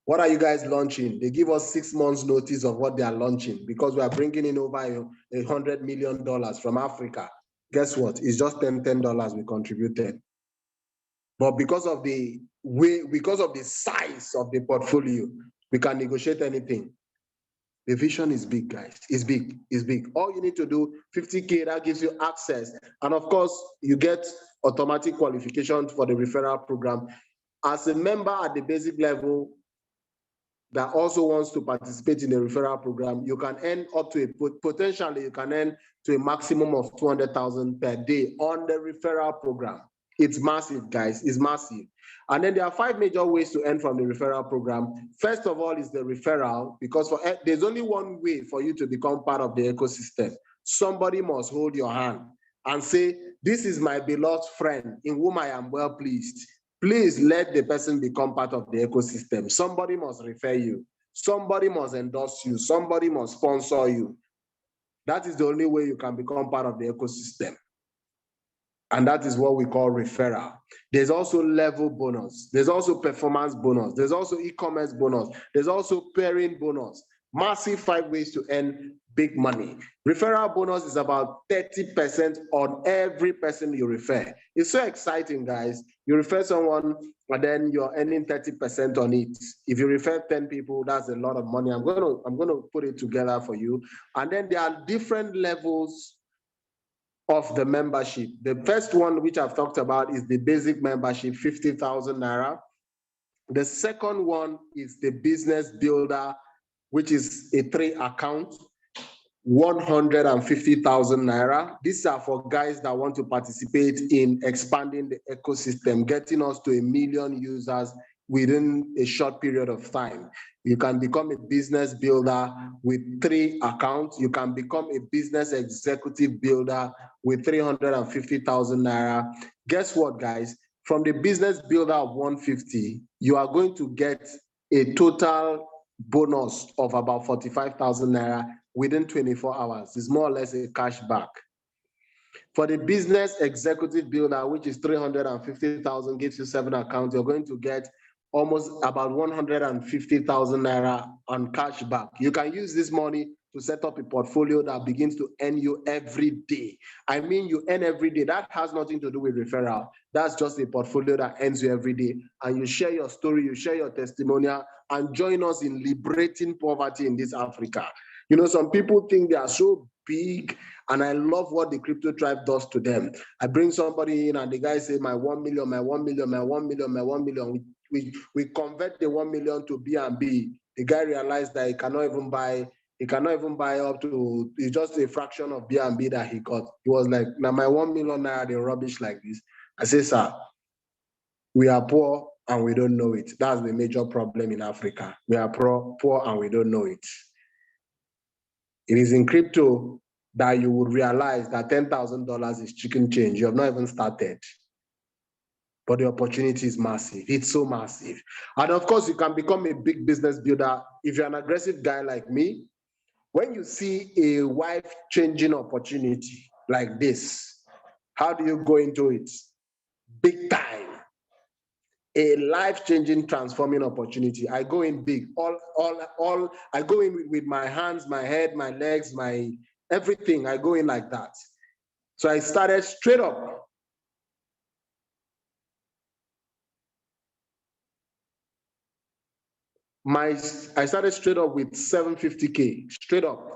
what are you guys launching? They give us 6 months notice of what they are launching, because we are bringing in over $100 million from Africa. Guess what? It's just $10 we contributed. But because of the size of the portfolio, we can negotiate anything. The vision is big, guys. It's big. It's big. All you need to do, 50K, that gives you access. And of course, you get automatic qualification for the referral program. As a member at the basic level that also wants to participate in the referral program, you can earn up to potentially you can earn to a maximum of 200,000 per day on the referral program. It's massive, guys. It's massive. And then there are 5 major ways to earn from the referral program. First of all is the referral, because there's only one way for you to become part of the ecosystem. Somebody must hold your hand and say, this is my beloved friend in whom I am well pleased. Please let the person become part of the ecosystem. Somebody must refer you. Somebody must endorse you. Somebody must sponsor you. That is the only way you can become part of the ecosystem. And that is what we call referral. There's also level bonus. There's also performance bonus. There's also e-commerce bonus. There's also pairing bonus. Massive 5 ways to earn big money. Referral bonus is about 30% on every person you refer. It's so exciting, guys. You refer someone and then you're earning 30% on it. If you refer 10 people, that's a lot of money. I'm gonna put it together for you. And then there are different levels of the membership. The first one, which I've talked about, is the basic membership, 50,000 Naira. The second one is the business builder, which is a 3 account, 150,000 Naira. These are for guys that want to participate in expanding the ecosystem, getting us to 1 million users within a short period of time. You can become a business builder with 3 accounts. You can become a business executive builder with 350,000 Naira. Guess what, guys? From the business builder of 150, you are going to get a total bonus of about 45,000 Naira within 24 hours. It's more or less a cash back. For the business executive builder, which is 350,000, gives you 7 accounts, you're going to get almost about 150,000 Naira on cash back. You can use this money to set up a portfolio that begins to earn you every day. I mean, you earn every day. That has nothing to do with referral. That's just a portfolio that earns you every day. And you share your story, you share your testimonial, and join us in liberating poverty in this Africa. You know, some people think they are so big, and I love what the Crypto Tribe does to them. I bring somebody in and the guy say, my 1 million, my 1 million, my 1 million, my 1 million. We convert the 1 million to BNB. The guy realized that he cannot even buy up to, it's just a fraction of BNB that he got. He was like, now my 1 million Naira, they're rubbish like this. I say, sir, we are poor and we don't know it. That's the major problem in Africa. We are poor and we don't know it. It is in crypto that you would realize that $10,000 is chicken change. You have not even started. But the opportunity is massive. It's so massive. And of course, you can become a big business builder if you're an aggressive guy like me. When you see a life-changing opportunity like this, how do you go into it? Big time. A life-changing, transforming opportunity. I go in big. I go in with my hands, my head, my legs, my everything. I go in like that. So I started straight up. I started straight up with 750K, straight up.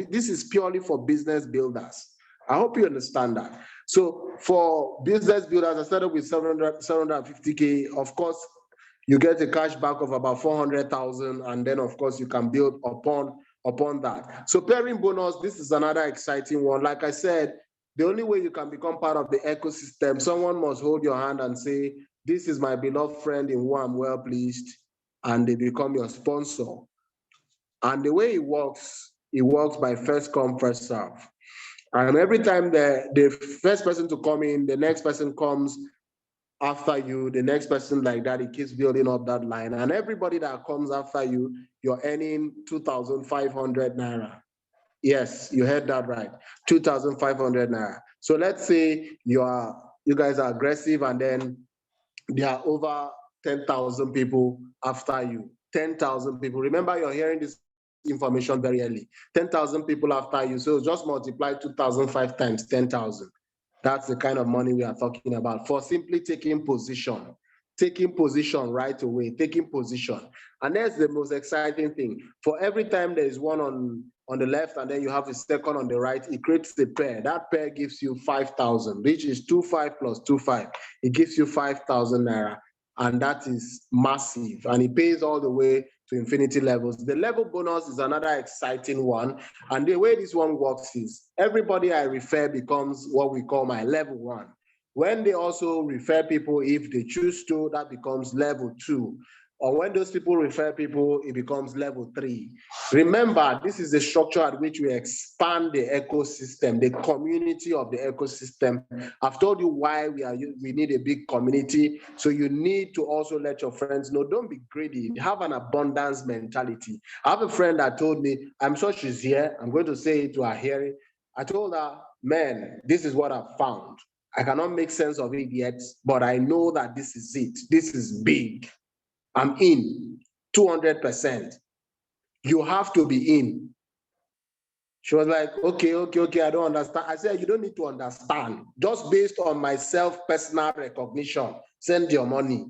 This is purely for business builders. I hope you understand that. So for business builders, I started with 750K. Of course, you get a cash back of about 400,000, and then of course you can build upon that. So pairing bonus, this is another exciting one. Like I said, the only way you can become part of the ecosystem, someone must hold your hand and say, this is my beloved friend in whom I'm well pleased, and they become your sponsor. And the way it works by first come, first serve. And every time the first person to come in, the next person comes after you, the next person like that, it keeps building up that line. And everybody that comes after you, you're earning 2,500 Naira. Yes, you heard that right, 2,500 Naira. So let's say you guys are aggressive and then there are over 10,000 people after you. 10,000 people. Remember, you're hearing this information very early. 10,000 people after you. So just multiply 2,005 times 10,000. That's the kind of money we are talking about for simply taking position right away, taking position. And that's the most exciting thing. For every time there is one on the left and then you have a second on the right, it creates a pair. That pair gives you 5,000, which is 25 plus 25. It gives you 5,000 Naira. And that is massive. And it pays all the way to infinity levels. The level bonus is another exciting one. And the way this one works is everybody I refer becomes what we call my level 1. When they also refer people, if they choose to, that becomes level 2. Or when those people refer people, it becomes level 3. Remember, this is the structure at which we expand the ecosystem, the community of the ecosystem. I've told you why we need a big community. So you need to also let your friends know, don't be greedy, have an abundance mentality. I have a friend that told me, I'm sure she's here, I'm going to say it to her hearing. I told her, man, this is what I've found. I cannot make sense of it yet, but I know that this is it. This is big. I'm in 200%. You have to be in. She was like, okay, I don't understand. I said, you don't need to understand. Just based on my personal recognition, send your money.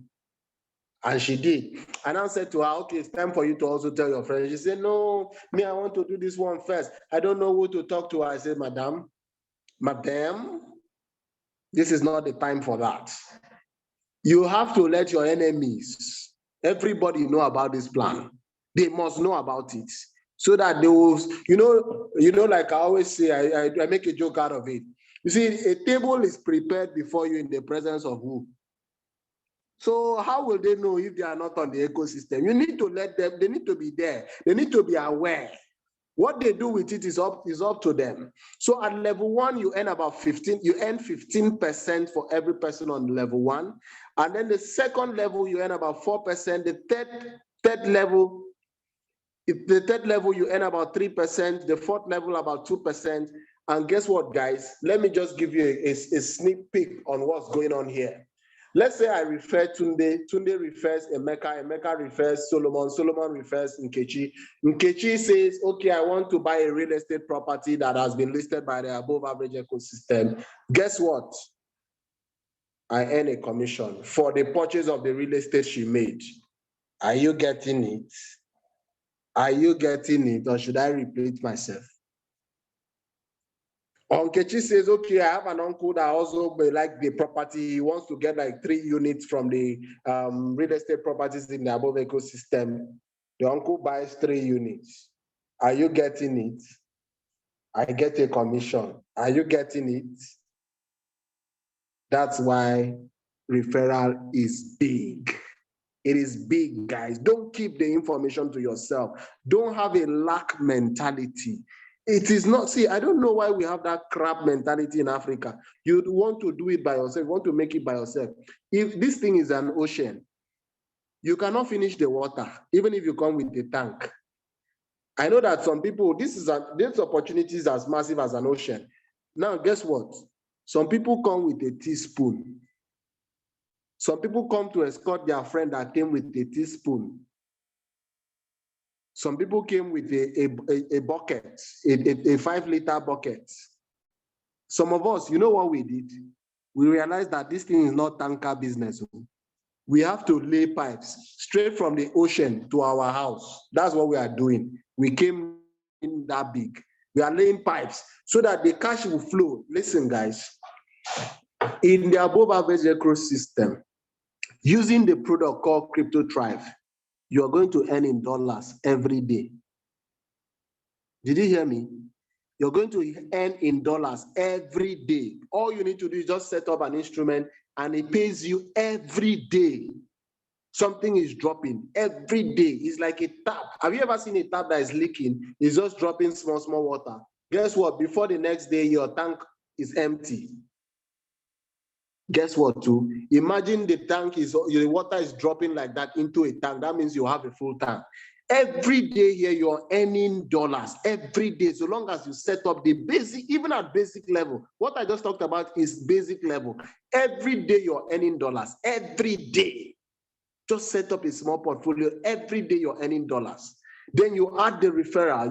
And she did. And I said to her, okay, it's time for you to also tell your friends. She said, no, me, I want to do this one first. I don't know who to talk to. I said, madam, this is not the time for that. You have to let your enemies, everybody know about this plan. They must know about it so that they will, like I always say, I make a joke out of it. You see, a table is prepared before you in the presence of who? So how will they know if they are not on the ecosystem? You need to let them, they need to be there. They need to be aware. What they do with it is up to them. So at level 1, you earn about 15% for every person on level 1. And then the second level, you earn about 4%. The third level, you earn about 3%. The fourth level, about 2%. And guess what, guys? Let me just give you a sneak peek on what's going on here. Let's say I refer Tunde. Tunde refers Emeka. Emeka refers Solomon. Solomon refers Nkechi. Nkechi says, okay, I want to buy a real estate property that has been listed by the above average ecosystem. Guess what? I earn a commission for the purchase of the real estate she made. Are you getting it? Are you getting it? Or should I repeat myself? Nkechi says, okay, I have an uncle that also like the property. He wants to get like 3 units from the real estate properties in the above ecosystem. The uncle buys 3 units. Are you getting it? I get a commission. Are you getting it? That's why referral is big. It is big, guys. Don't keep the information to yourself. Don't have a lack mentality. It is not, see, I don't know why we have that crap mentality in Africa. You want to do it by yourself, you want to make it by yourself. If this thing is an ocean, you cannot finish the water, even if you come with a tank. I know that some people, this opportunity is as massive as an ocean. Now, guess what? Some people come with a teaspoon. Some people come to escort their friend that came with a teaspoon. Some people came with a bucket, a 5-liter bucket. Some of us, you know what we did? We realized that this thing is not tanker business. We have to lay pipes straight from the ocean to our house. That's what we are doing. We came in that big. We are laying pipes so that the cash will flow. Listen, guys, in the above average ecosystem, using the product called Crypto Thrive, you are going to earn in dollars every day. Did you hear me? You're going to earn in dollars every day. All you need to do is just set up an instrument and it pays you every day. Something is dropping every day. It's like a tap. Have you ever seen a tap that is leaking? It's just dropping small water. Guess what? Before the next day, your tank is empty. Guess what, too? Imagine the water is dropping like that into a tank. That means you have a full tank. Every day here, you're earning dollars. Every day, so long as you set up the basic, even at basic level. What I just talked about is basic level. Every day, you're earning dollars. Every day. Just set up a small portfolio. Every day, you're earning dollars. Then you add the referral.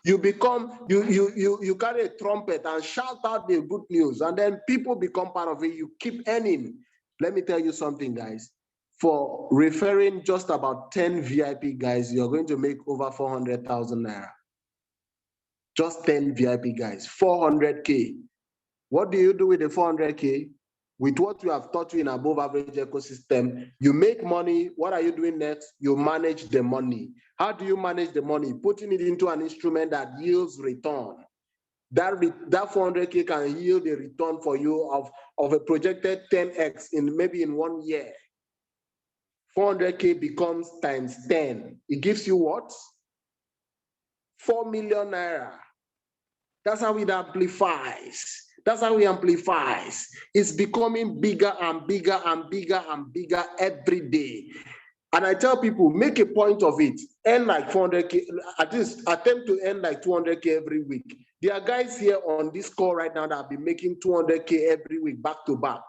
You carry a trumpet and shout out the good news, and then people become part of it. You keep earning. Let me tell you something, guys. For referring just about 10 VIP guys, you're going to make over 400,000 naira. Just 10 VIP guys, 400K. What do you do with the 400K? With what we have taught you in above average ecosystem, you make money. What are you doing next? You manage the money. How do you manage the money? Putting it into an instrument that yields return. That 400K can yield a return for you of a projected 10x maybe in 1 year. 400K becomes times 10. It gives you what? 4 million naira. That's how it amplifies. That's how it amplifies. It's becoming bigger and bigger and bigger and bigger every day. And I tell people, make a point of it. Earn like 400K, at least attempt to earn like 200K every week. There are guys here on this call right now that have been making 200K every week, back to back.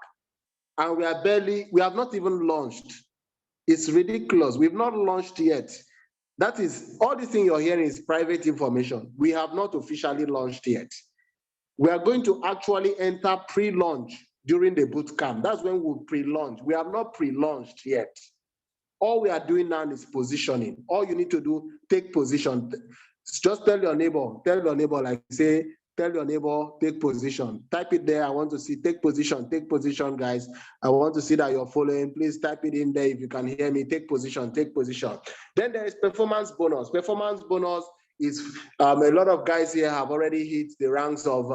And we have not even launched. It's ridiculous. We've not launched yet. That is, all this thing you're hearing is private information. We have not officially launched yet. We are going to actually enter pre-launch during the boot camp. That's when we'll pre-launch. We have not pre-launched yet. All we are doing now is positioning. All you need to do, take position. Just tell your neighbor, like say, tell your neighbor, take position. Type it there. I want to see, take position, guys. I want to see that you're following. Please type it in there if you can hear me. Take position, take position. Then there is performance bonus. Performance bonus is a lot of guys here have already hit the ranks of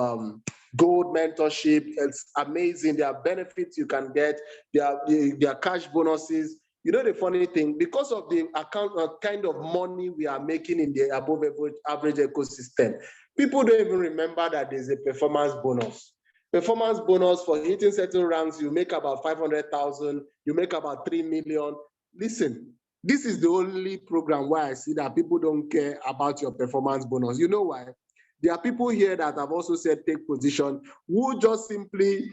gold mentorship. It's amazing. There are benefits you can get. There are cash bonuses. You know the funny thing, because of the kind of money we are making in the above average ecosystem, people don't even remember that there's a performance bonus. Performance bonus for hitting certain ranks, you make about 500,000, you make about 3 million. Listen, this is the only program where I see that people don't care about your performance bonus. You know why? There are people here that have also said take position, who just simply,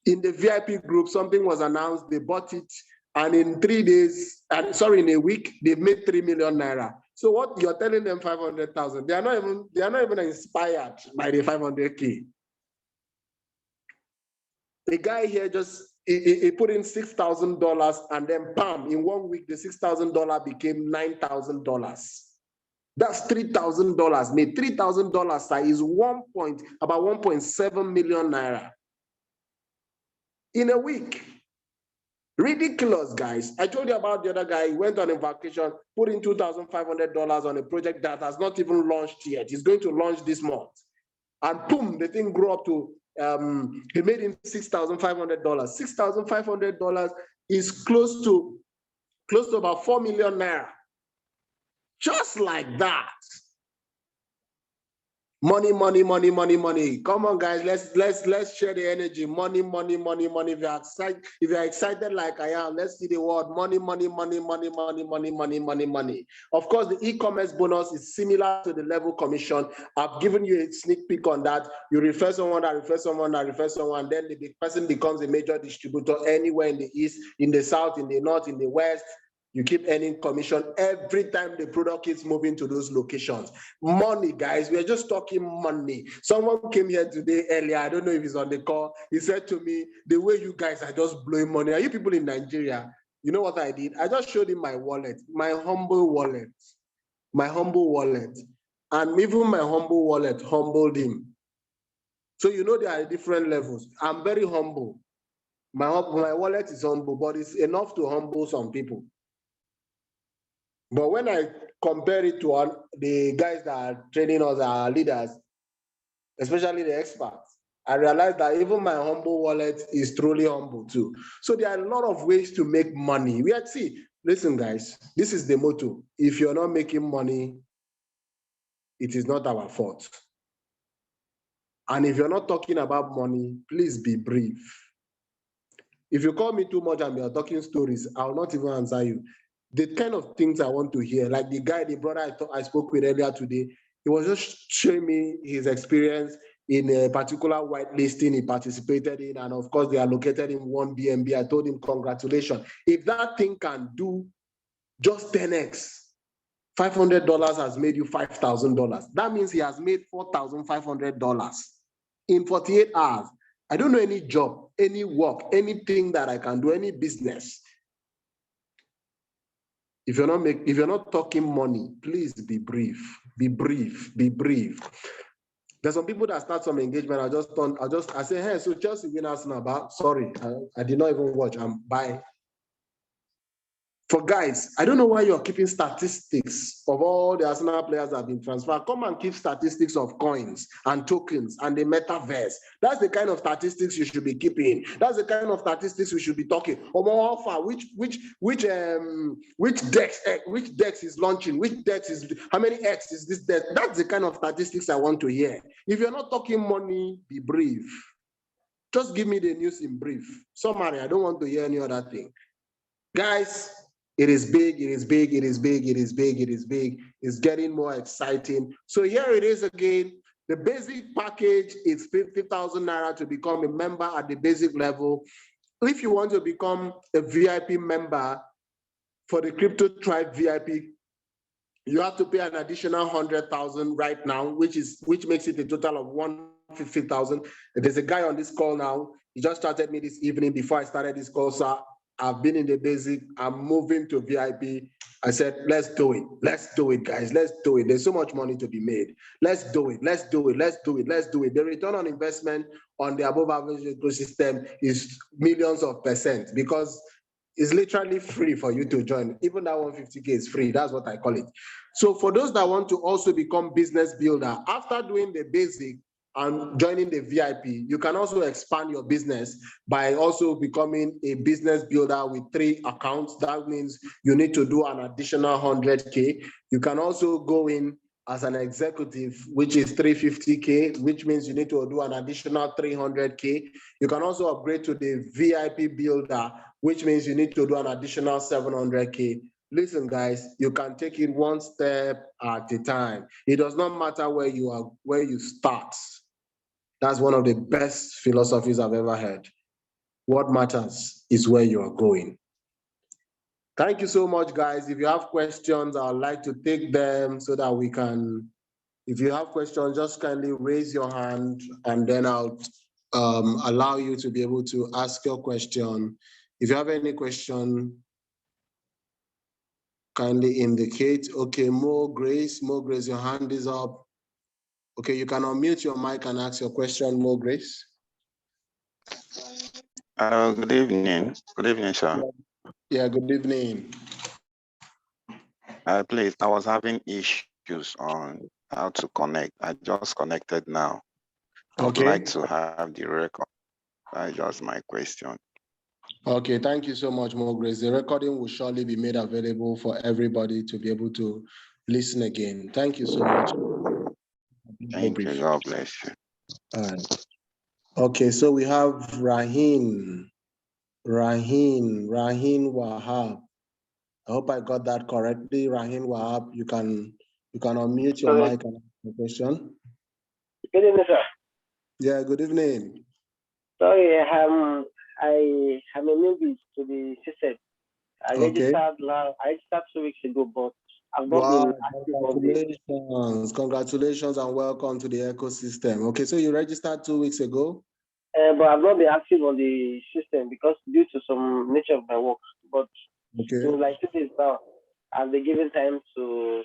in the VIP group, something was announced, they bought it, and in 3 days, in a week, they've made 3 million naira. So what you're telling them 500,000, they are not even inspired by the 500K. The guy here just he put in $6,000, and then bam, in 1 week, the $6,000 became $9,000. That's $3,000 made. $3,000 is about 1.7 million naira in a week. Ridiculous, guys. I told you about the other guy. He went on a vacation, put in $2,500 on a project that has not even launched yet. He's going to launch this month. And boom, the thing grew up to, he made in $6,500. $6,500 is close to about 4 million naira. Just like that. Money, money, money, money, money. Come on, guys. Let's share the energy. Money, money, money, money. If you're excited like I am, let's see the word money, money, money, money, money, money, money, money, money. Of course, the e-commerce bonus is similar to the level commission. I've given you a sneak peek on that. You refer someone, that refers someone, that refers someone, then the person becomes a major distributor anywhere in the east, in the south, in the north, in the west. You keep earning commission every time the product keeps moving to those locations. Money, guys, we're just talking money. Someone came here today earlier, I don't know if he's on the call. He said to me, the way you guys are just blowing money. Are you people in Nigeria? You know what I did? I just showed him my wallet, my humble wallet. And even my humble wallet humbled him. So you know there are different levels. I'm very humble. My wallet is humble, but it's enough to humble some people. But when I compare it to the guys that are training us, our leaders, especially the experts, I realized that even my humble wallet is truly humble too. So there are a lot of ways to make money. Listen, guys, this is the motto. If you're not making money, it is not our fault. And if you're not talking about money, please be brief. If you call me too much and you're talking stories, I'll not even answer you. The kind of things I want to hear, like the brother I spoke with earlier today, he was just showing me his experience in a particular whitelisting he participated in, and of course they are located in one BNB. I told him, congratulations. If that thing can do just 10x, $500 has made you $5,000. That means he has made $4,500 in 48 hours. I don't know any job, any work, anything that I can do, any business. If you're not talking money, please be brief. Be brief. Be brief. There's some people that start some engagement. I say, hey, so Chelsea win Arsenal, but sorry, I did not even watch. Bye. For guys, I don't know why you're keeping statistics of all the Arsenal players that have been transferred. Come and keep statistics of coins and tokens and the metaverse. That's the kind of statistics you should be keeping. That's the kind of statistics we should be talking. Which DEX is launching? Which DEX is, how many X is this DEX? That's the kind of statistics I want to hear. If you're not talking money, be brief. Just give me the news in brief. Summary, I don't want to hear any other thing. Guys, it is big, it is big, it is big, it is big, it is big. It's getting more exciting. So here it is again, The basic package is 50,000 naira to become a member at the basic level. If you want to become a VIP member for the Crypto Tribe VIP, you have to pay an additional 100,000 right now, which makes it a total of 150,000. There's a guy on this call now. He just started me this evening before I started this call. So I've been in the basic. I'm moving to VIP. I said, let's do it. Let's do it, guys. Let's do it. There's so much money to be made. Let's do it. Let's do it. Let's do it. Let's do it. The return on investment on the above average ecosystem is millions of percent because it's literally free for you to join. Even that 150K is free. That's what I call it. So for those that want to also become business builder, after doing the basic and joining the VIP, you can also expand your business by also becoming a business builder with 3 accounts. That means you need to do an additional 100K. You can also go in as an executive, which is 350K, which means you need to do an additional 300K. You can also upgrade to the VIP builder, which means you need to do an additional 700K. Listen, guys, you can take it one step at a time. It does not matter where you are, where you start. That's one of the best philosophies I've ever heard. What matters is where you are going. Thank you so much, guys. If you have questions, I'd like to take them so that we can, if you have questions, just kindly raise your hand and then I'll allow you to be able to ask your question. If you have any question, kindly indicate. Okay, Mo Grace, your hand is up. Okay, you can unmute your mic and ask your question, Mo Grace. Good evening. Good evening, sir. Yeah, good evening. Please, I was having issues on how to connect. I just connected now. I would like to have the record. That's just my question. Okay, thank you so much, Mo Grace. The recording will surely be made available for everybody to be able to listen again. Thank you so much. Thank you. God bless you. All right. Okay, so we have Raheen Wahab. I hope I got that correctly. Raheen Wahab, you can unmute your mic and ask the question. Good evening, sir. Yeah, good evening. Sorry, I am a newbie to the system. I registered 2 weeks ago, but I've not been active on this. Congratulations and welcome to the ecosystem. Okay, so you registered 2 weeks ago? But I've not been active on the system because due to some nature of my work. But in like 2 days now, I've been given time to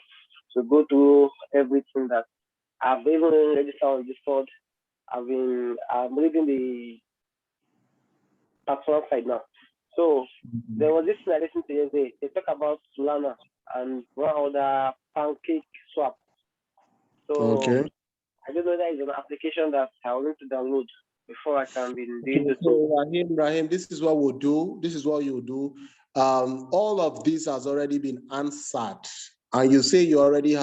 go through everything that I've even registered on Discord. I'm reading the platform side now. So there was this thing I listened to yesterday. They talk about Solana and one other Pancake Swap. So I don't know that is an application that I will need to download before I can be doing this. So Rahim, this is what we'll do. This is what you'll do. All of this has already been answered. And you say you're already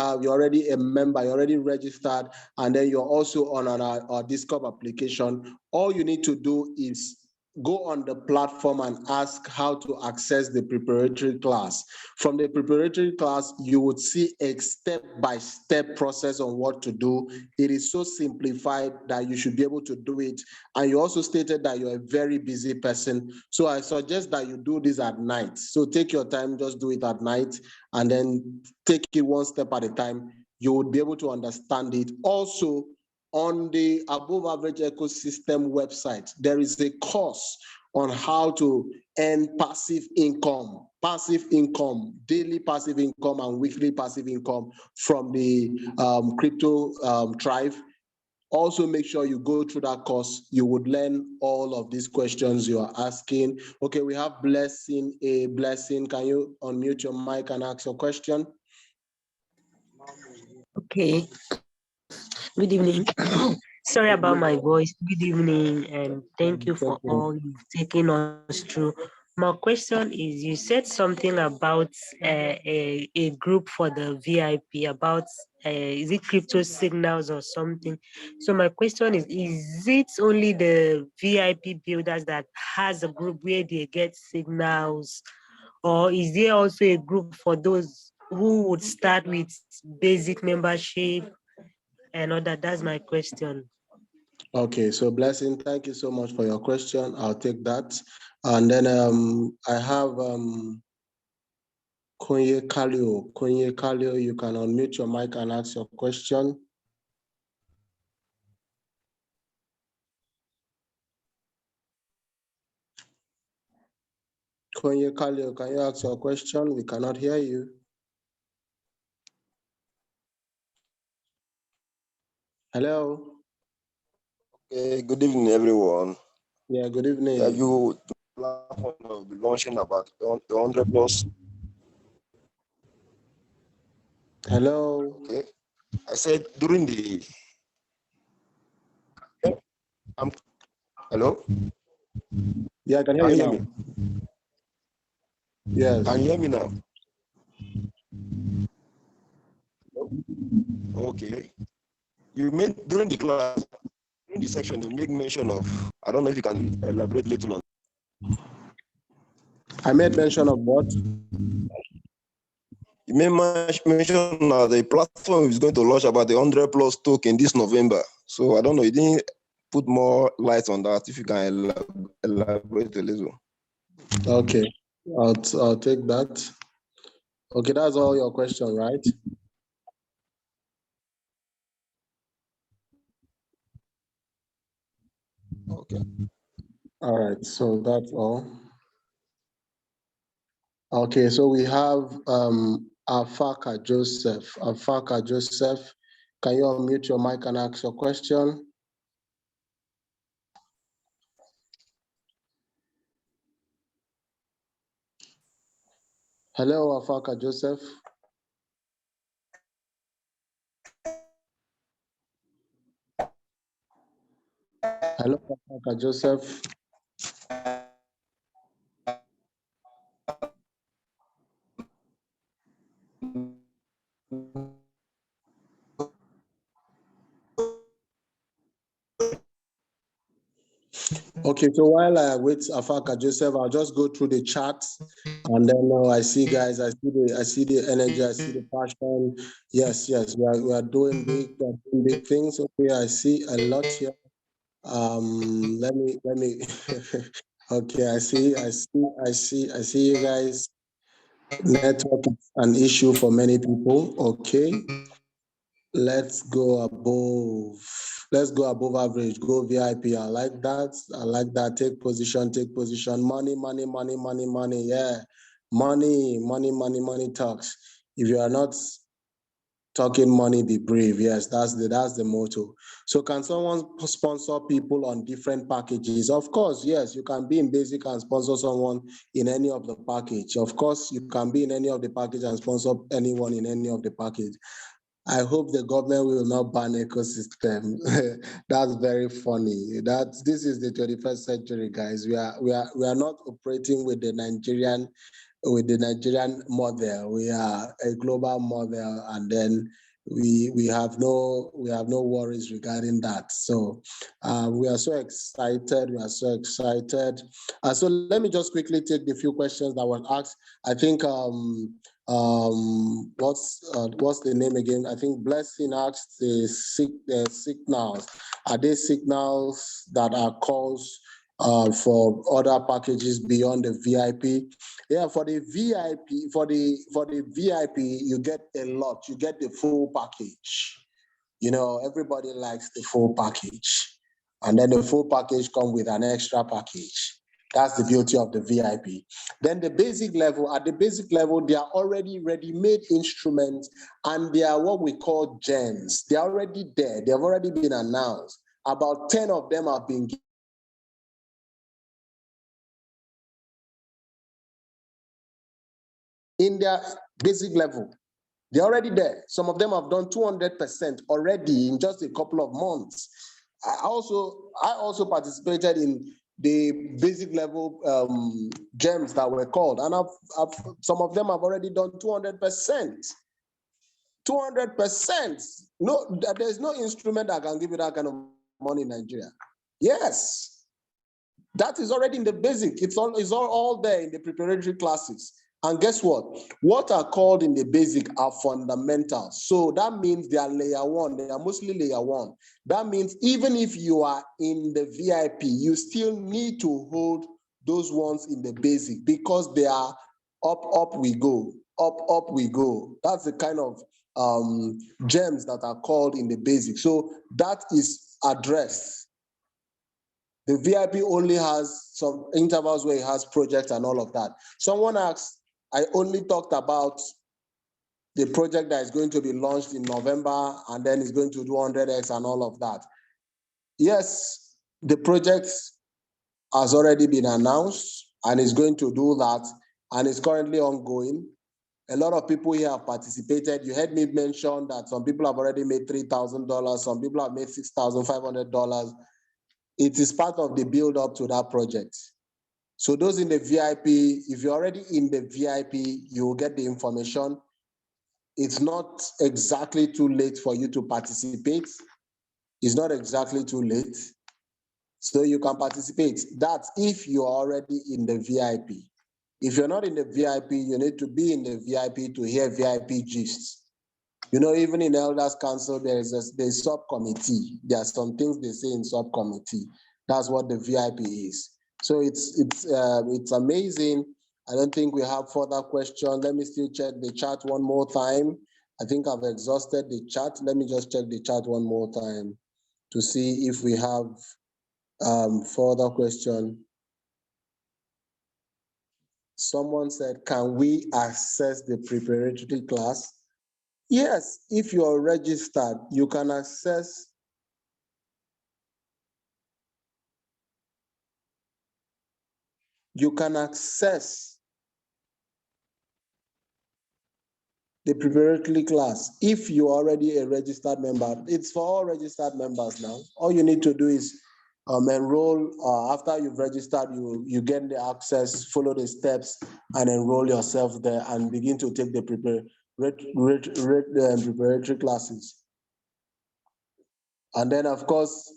a member, you're already registered, and then you're also on our Discord application. All you need to do is go on the platform and ask how to access the preparatory class. From the preparatory class, you would see a step-by-step process on what to do. It is so simplified that you should be able to do it. And you also stated that you're a very busy person. So I suggest that you do this at night. So take your time, just do it at night, and then take it one step at a time. You would be able to understand it. Also, on the Above Average Ecosystem website, there is a course on how to earn passive income, daily passive income and weekly passive income from the Crypto Tribe. Also, make sure you go through that course. You would learn all of these questions you are asking. Okay, we have Blessing. Blessing, can you unmute your mic and ask your question? Okay. Good evening. Sorry about my voice. Good evening, and thank you for all you've taken us through. My question is, you said something about a group for the VIP, about is it crypto signals or something? So my question is it only the VIP builders that has a group where they get signals, or is there also a group for those who would start with basic membership and all that. That's my question. Okay, so Blessing, thank you so much for your question. I'll take that. And then I have Konye Kalio. Konye Kalio, you can unmute your mic and ask your question. Konye Kalio, can you ask your question? We cannot hear you. Hello. Good evening, everyone. Yeah, good evening. Yeah, you platform will be launching about 100 plus. Hello. Okay. I said during the hello? Yeah, I can hear you now. Yes. Can you hear me now? Okay. You made during the class, during the section, you make mention of, I don't know if you can elaborate a little on. I made mention of what? You made mention that the platform is going to launch about the 100 plus token this November. So I don't know, you didn't put more light on that, if you can elaborate a little. Okay, I'll take that. Okay, that's all your question, right? Okay. All right, so that's all. Okay, so we have Afaka Joseph. Afaka Joseph, can you unmute your mic and ask your question? Hello, Afaka Joseph. Hello, Afaka Joseph. Okay, so while I wait Afaka Joseph, I'll just go through the chat, and then I see guys, I see the energy, I see the passion. Yes, we are doing big things. Okay, I see a lot here. Let me okay, I see you guys. Network is an issue for many people. Okay, let's go above average, go VIP. I like that. Take position. Money. Yeah, money talks. If you are not talking money, be brave. Yes, that's the motto. So can someone sponsor people on different packages? Of course, yes, you can be in basic and sponsor someone in any of the package. Of course, you can be in any of the package and sponsor anyone in any of the package. I hope the government will not ban ecosystem. That's very funny. This is the 21st century, guys. We are not operating with the Nigerian model. We are a global model, and then we have no worries regarding that. So we are so excited. So let me just quickly take the few questions that were asked. I think what's the name again? I think Blessing asked the signals. Are they signals that are calls for other packages beyond the VIP? Yeah, for the VIP, you get a lot. You get the full package. You know, everybody likes the full package, and then the full package comes with an extra package. That's the beauty of the VIP. Then at the basic level, they are already ready-made instruments, and they are what we call gems. They're already there. They've already been announced. About 10 of them have been in their basic level. They're already there. Some of them have done 200% already in just a couple of months. I also participated in the basic level gems that were called, and some of them have already done 200%. 200%. No, there's no instrument that can give you that kind of money in Nigeria. Yes, that is already in the basic. It's all there in the preparatory classes. And guess what? What are called in the basic are fundamentals. So that means they are layer one. They are mostly layer one. That means even if you are in the VIP, you still need to hold those ones in the basic because they are up we go, up we go. That's the kind of gems that are called in the basic. So that is addressed. The VIP only has some intervals where it has projects and all of that. Someone asked, I only talked about the project that is going to be launched in November and then is going to do 100x and all of that. Yes, the project has already been announced and is going to do that and is currently ongoing. A lot of people here have participated. You heard me mention that some people have already made $3,000, some people have made $6,500. It is part of the build up to that project. So those in the VIP, if you're already in the VIP, you will get the information. It's not exactly too late for you to participate. It's not exactly too late. So you can participate. That's if you're already in the VIP. If you're not in the VIP, you need to be in the VIP to hear VIP gists. You know, even in Elders Council, there's subcommittee. There are some things they say in subcommittee. That's what the VIP is. So it's amazing. I don't think we have further questions. Let me still check the chat one more time. I think I've exhausted the chat. Let me just check the chat one more time to see if we have further question. Someone said, can we access the preparatory class? Yes, if you are registered, you can access the preparatory class if you're already a registered member. It's for all registered members now. All you need to do is enroll. After you've registered, you get the access, follow the steps, and enroll yourself there and begin to take the preparatory classes. And then, of course,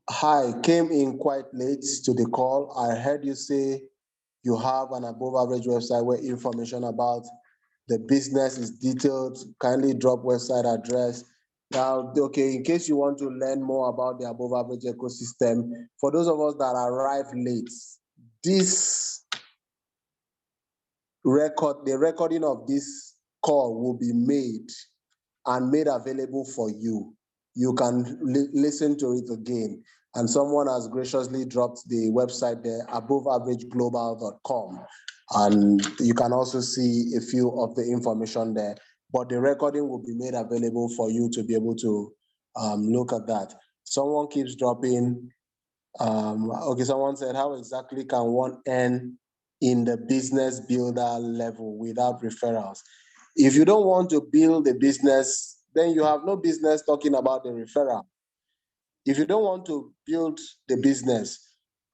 hi, came in quite late to the call. I heard you say you have an above average website where information about the business is detailed. Kindly drop website address. Now, okay, in case you want to learn more about the above average ecosystem, for those of us that arrive late, the recording of this call will be made and made available for you. You can listen to it again. And someone has graciously dropped the website there, aboveaverageglobal.com. And you can also see a few of the information there. But the recording will be made available for you to be able to look at that. Someone keeps dropping. Okay, someone said, how exactly can one earn in the business builder level without referrals? If you don't want to build a business, then you have no business talking about the referral. If you don't want to build the business,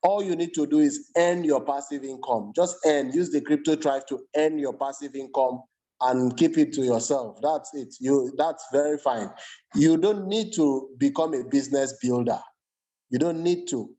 all you need to do is earn your passive income. Just earn, use the crypto tribe to earn your passive income and keep it to yourself. That's it. That's very fine. You don't need to become a business builder. You don't need to.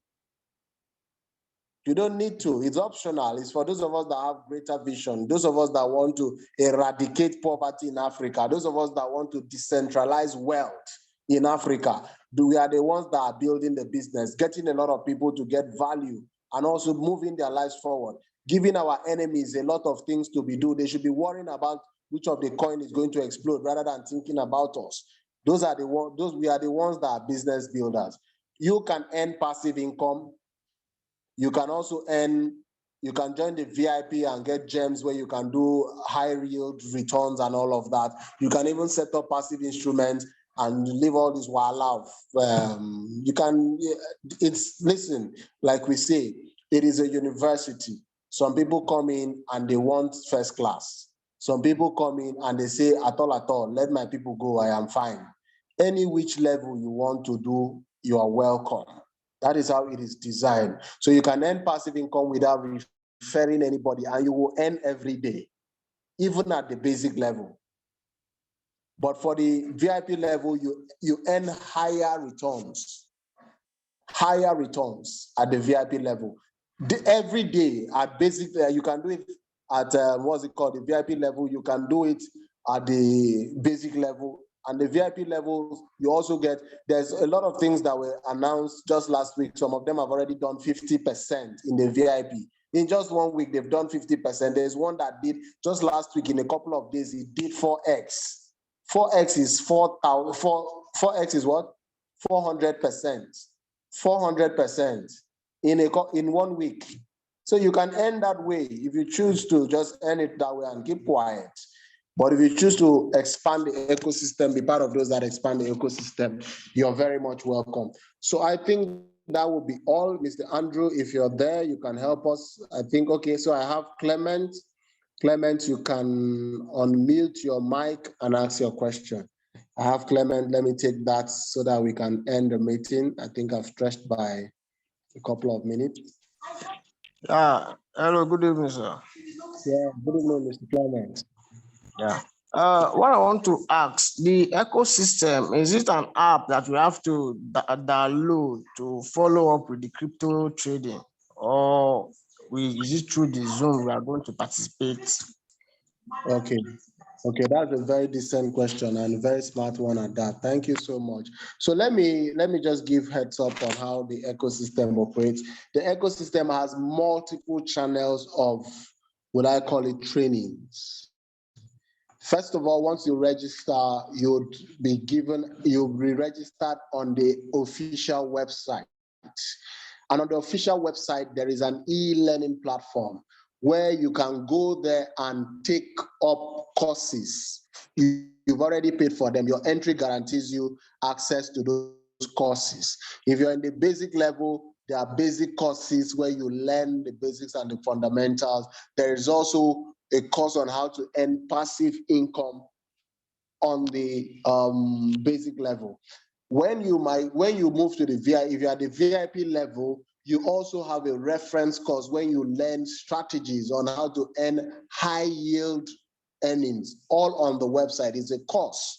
You don't need to. It's optional. It's for those of us that have greater vision, those of us that want to eradicate poverty in Africa, those of us that want to decentralize wealth in Africa. We are the ones that are building the business, getting a lot of people to get value and also moving their lives forward, giving our enemies a lot of things to be doing. They should be worrying about which of the coin is going to explode rather than thinking about us. We are the ones that are business builders. You can earn passive income. You can also you can join the VIP and get gems where you can do high yield returns and all of that. You can even set up passive instruments and leave all this while out. Listen, like we say, it is a university. Some people come in and they want first class. Some people come in and they say, at all, let my people go, I am fine. Any which level you want to do, you are welcome. That is how it is designed. So you can earn passive income without referring anybody, and you will earn every day, even at the basic level. But for the VIP level, you earn higher returns at the VIP level. Every day at basic, you can do it at what's it called, the VIP level, you can do it at the basic level. And the VIP level, you also get, there's a lot of things that were announced just last week. Some of them have already done 50% in the VIP. In just 1 week, they've done 50%. There's one that did just last week, in a couple of days, it did 4x. 4x is 4,000, 4x is what? 400%. 400% in 1 week. So you can earn that way if you choose to just earn it that way and keep quiet. But if you choose to expand the ecosystem, be part of those that expand the ecosystem, you're very much welcome. So I think that would be all. Mr. Andrew, if you're there, you can help us. I think, okay, so I have Clement. Clement, you can unmute your mic and ask your question. I have Clement. Let me take that so that we can end the meeting. I think I've stretched by a couple of minutes. Hello, good evening, sir. Yeah, good evening, Mr. Clement. Yeah. What I want to ask, the ecosystem, is it an app that we have to download to follow up with the crypto trading, or is it through the Zoom we are going to participate? Okay, that's a very decent question and a very smart one at that. Thank you so much. So let me just give heads up on how the ecosystem operates. The ecosystem has multiple channels of, what I call it, trainings. First of all, once you register, you'll be registered on the official website. And on the official website, there is an e-learning platform where you can go there and take up courses. You've already paid for them. Your entry guarantees you access to those courses. If you're in the basic level, there are basic courses where you learn the basics and the fundamentals. There is also a course on how to earn passive income on the basic level. When you move to the VIP, if you're at the VIP level, you also have a reference course when you learn strategies on how to earn high yield earnings, all on the website. It's a course.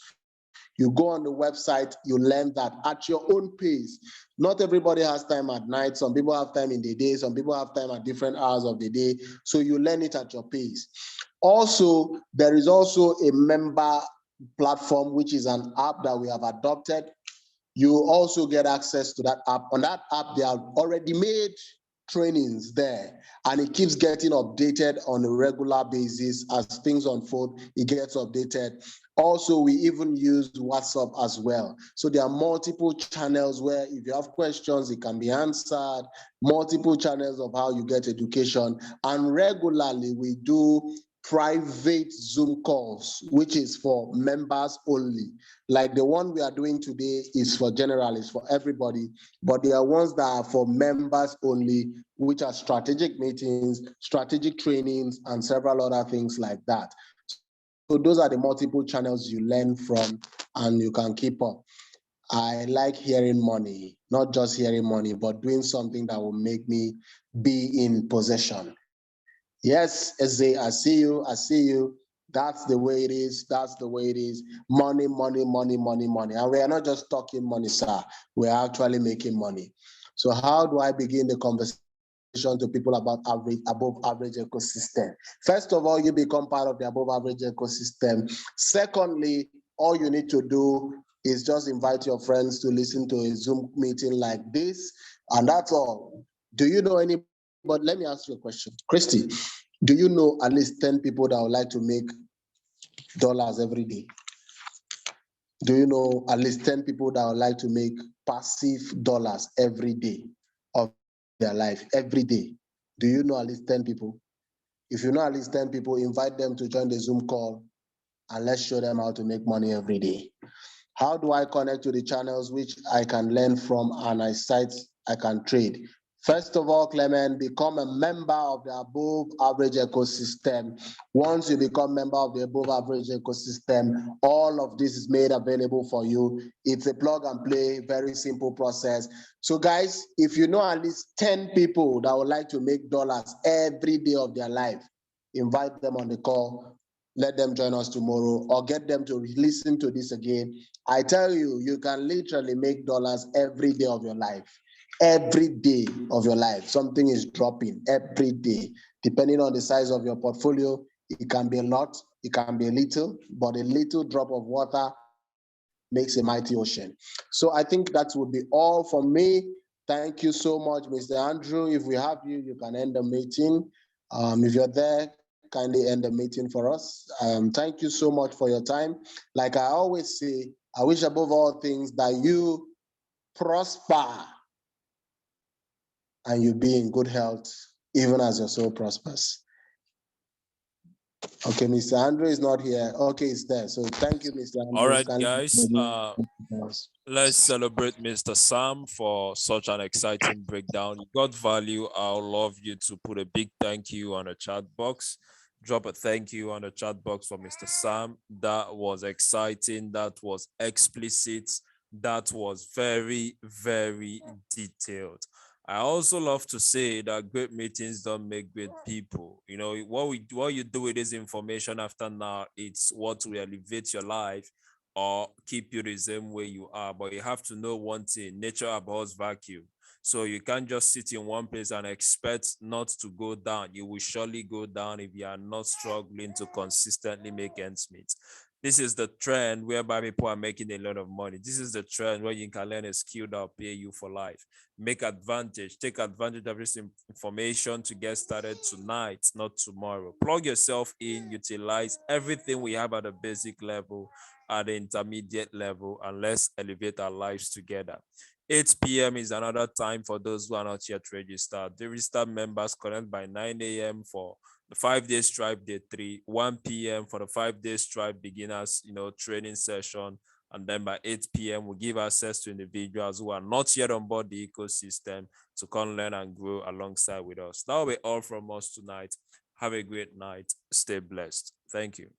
You go on the website, you learn that at your own pace. Not everybody has time at night. Some people have time in the day. Some people have time at different hours of the day. So you learn it at your pace. Also, there is also a member platform, which is an app that we have adopted. You also get access to that app. On that app, they have already made trainings there, and it keeps getting updated on a regular basis. As things unfold, it gets updated. Also, we even use WhatsApp as well. So there are multiple channels where if you have questions, it can be answered, multiple channels of how you get education. And regularly we do private Zoom calls, which is for members only. Like the one we are doing today is for generalists, for everybody, but there are ones that are for members only, which are strategic meetings, strategic trainings, and several other things like that. So those are the multiple channels you learn from and you can keep up. I like hearing money, not just hearing money, but doing something that will make me be in possession. Yes, Eze, I see you. That's the way it is. That's the way it is. Money, money, money, money, money. And we are not just talking money, sir. We're actually making money. So how do I begin the conversation to people about above average ecosystem? First of all, you become part of the above average ecosystem. Secondly, all you need to do is just invite your friends to listen to a Zoom meeting like this, and that's all. Do you know any? But let me ask you a question, Christy. Do you know at least 10 people that would like to make dollars every day? Do you know at least 10 people that would like to make passive dollars every day of their life, every day? Do you know at least 10 people? If you know at least 10 people, invite them to join the Zoom call and let's show them how to make money every day. How do I connect to the channels which I can learn from and I can trade? First of all, Clement, become a member of the above average ecosystem. Once you become member of the above average ecosystem, all of this is made available for you. It's a plug and play, very simple process. So guys, if you know at least 10 people that would like to make dollars every day of their life, invite them on the call. Let them join us tomorrow or get them to listen to this again. I tell you, you can literally make dollars every day of your life. Every day of your life, something is dropping every day. Depending on the size of your portfolio, it can be a lot, it can be a little, but a little drop of water makes a mighty ocean. So I think that would be all from me. Thank you so much, Mr. Andrew. If we have you, you can end the meeting. If you're there, kindly end the meeting for us. Thank you so much for your time. Like I always say, I wish above all things that you prosper and you be in good health, even as your soul prospers. Okay, Mr. Andrew is not here. Okay, it's there. So thank you, Mr. Andrew. All right, guys. Let's celebrate Mr. Sam for such an exciting breakdown. You got value. I'll love you to put a big thank you on the chat box. Drop a thank you on the chat box for Mr. Sam. That was exciting. That was explicit. That was very, very detailed. I also love to say that great meetings don't make great people. You know, what you do with this information after now, it's what will elevate your life or keep you the same way you are. But you have to know one thing: nature abhors vacuum. So you can't just sit in one place and expect not to go down. You will surely go down if you are not struggling to consistently make ends meet. This is the trend whereby people are making a lot of money. This is the trend where you can learn a skill that will pay you for life. Take advantage of this information to get started tonight, not tomorrow. Plug yourself in, utilize everything we have at the basic level, at the intermediate level, and let's elevate our lives together. 8 p.m. is another time for those who are not yet registered. The registered members connect by 9 a.m. for the 5-day Stripe Day 3, 1 p.m. for the 5-day Stripe beginners, training session. And then by 8 p.m., we give access to individuals who are not yet on board the ecosystem to come learn and grow alongside with us. That will be all from us tonight. Have a great night. Stay blessed. Thank you.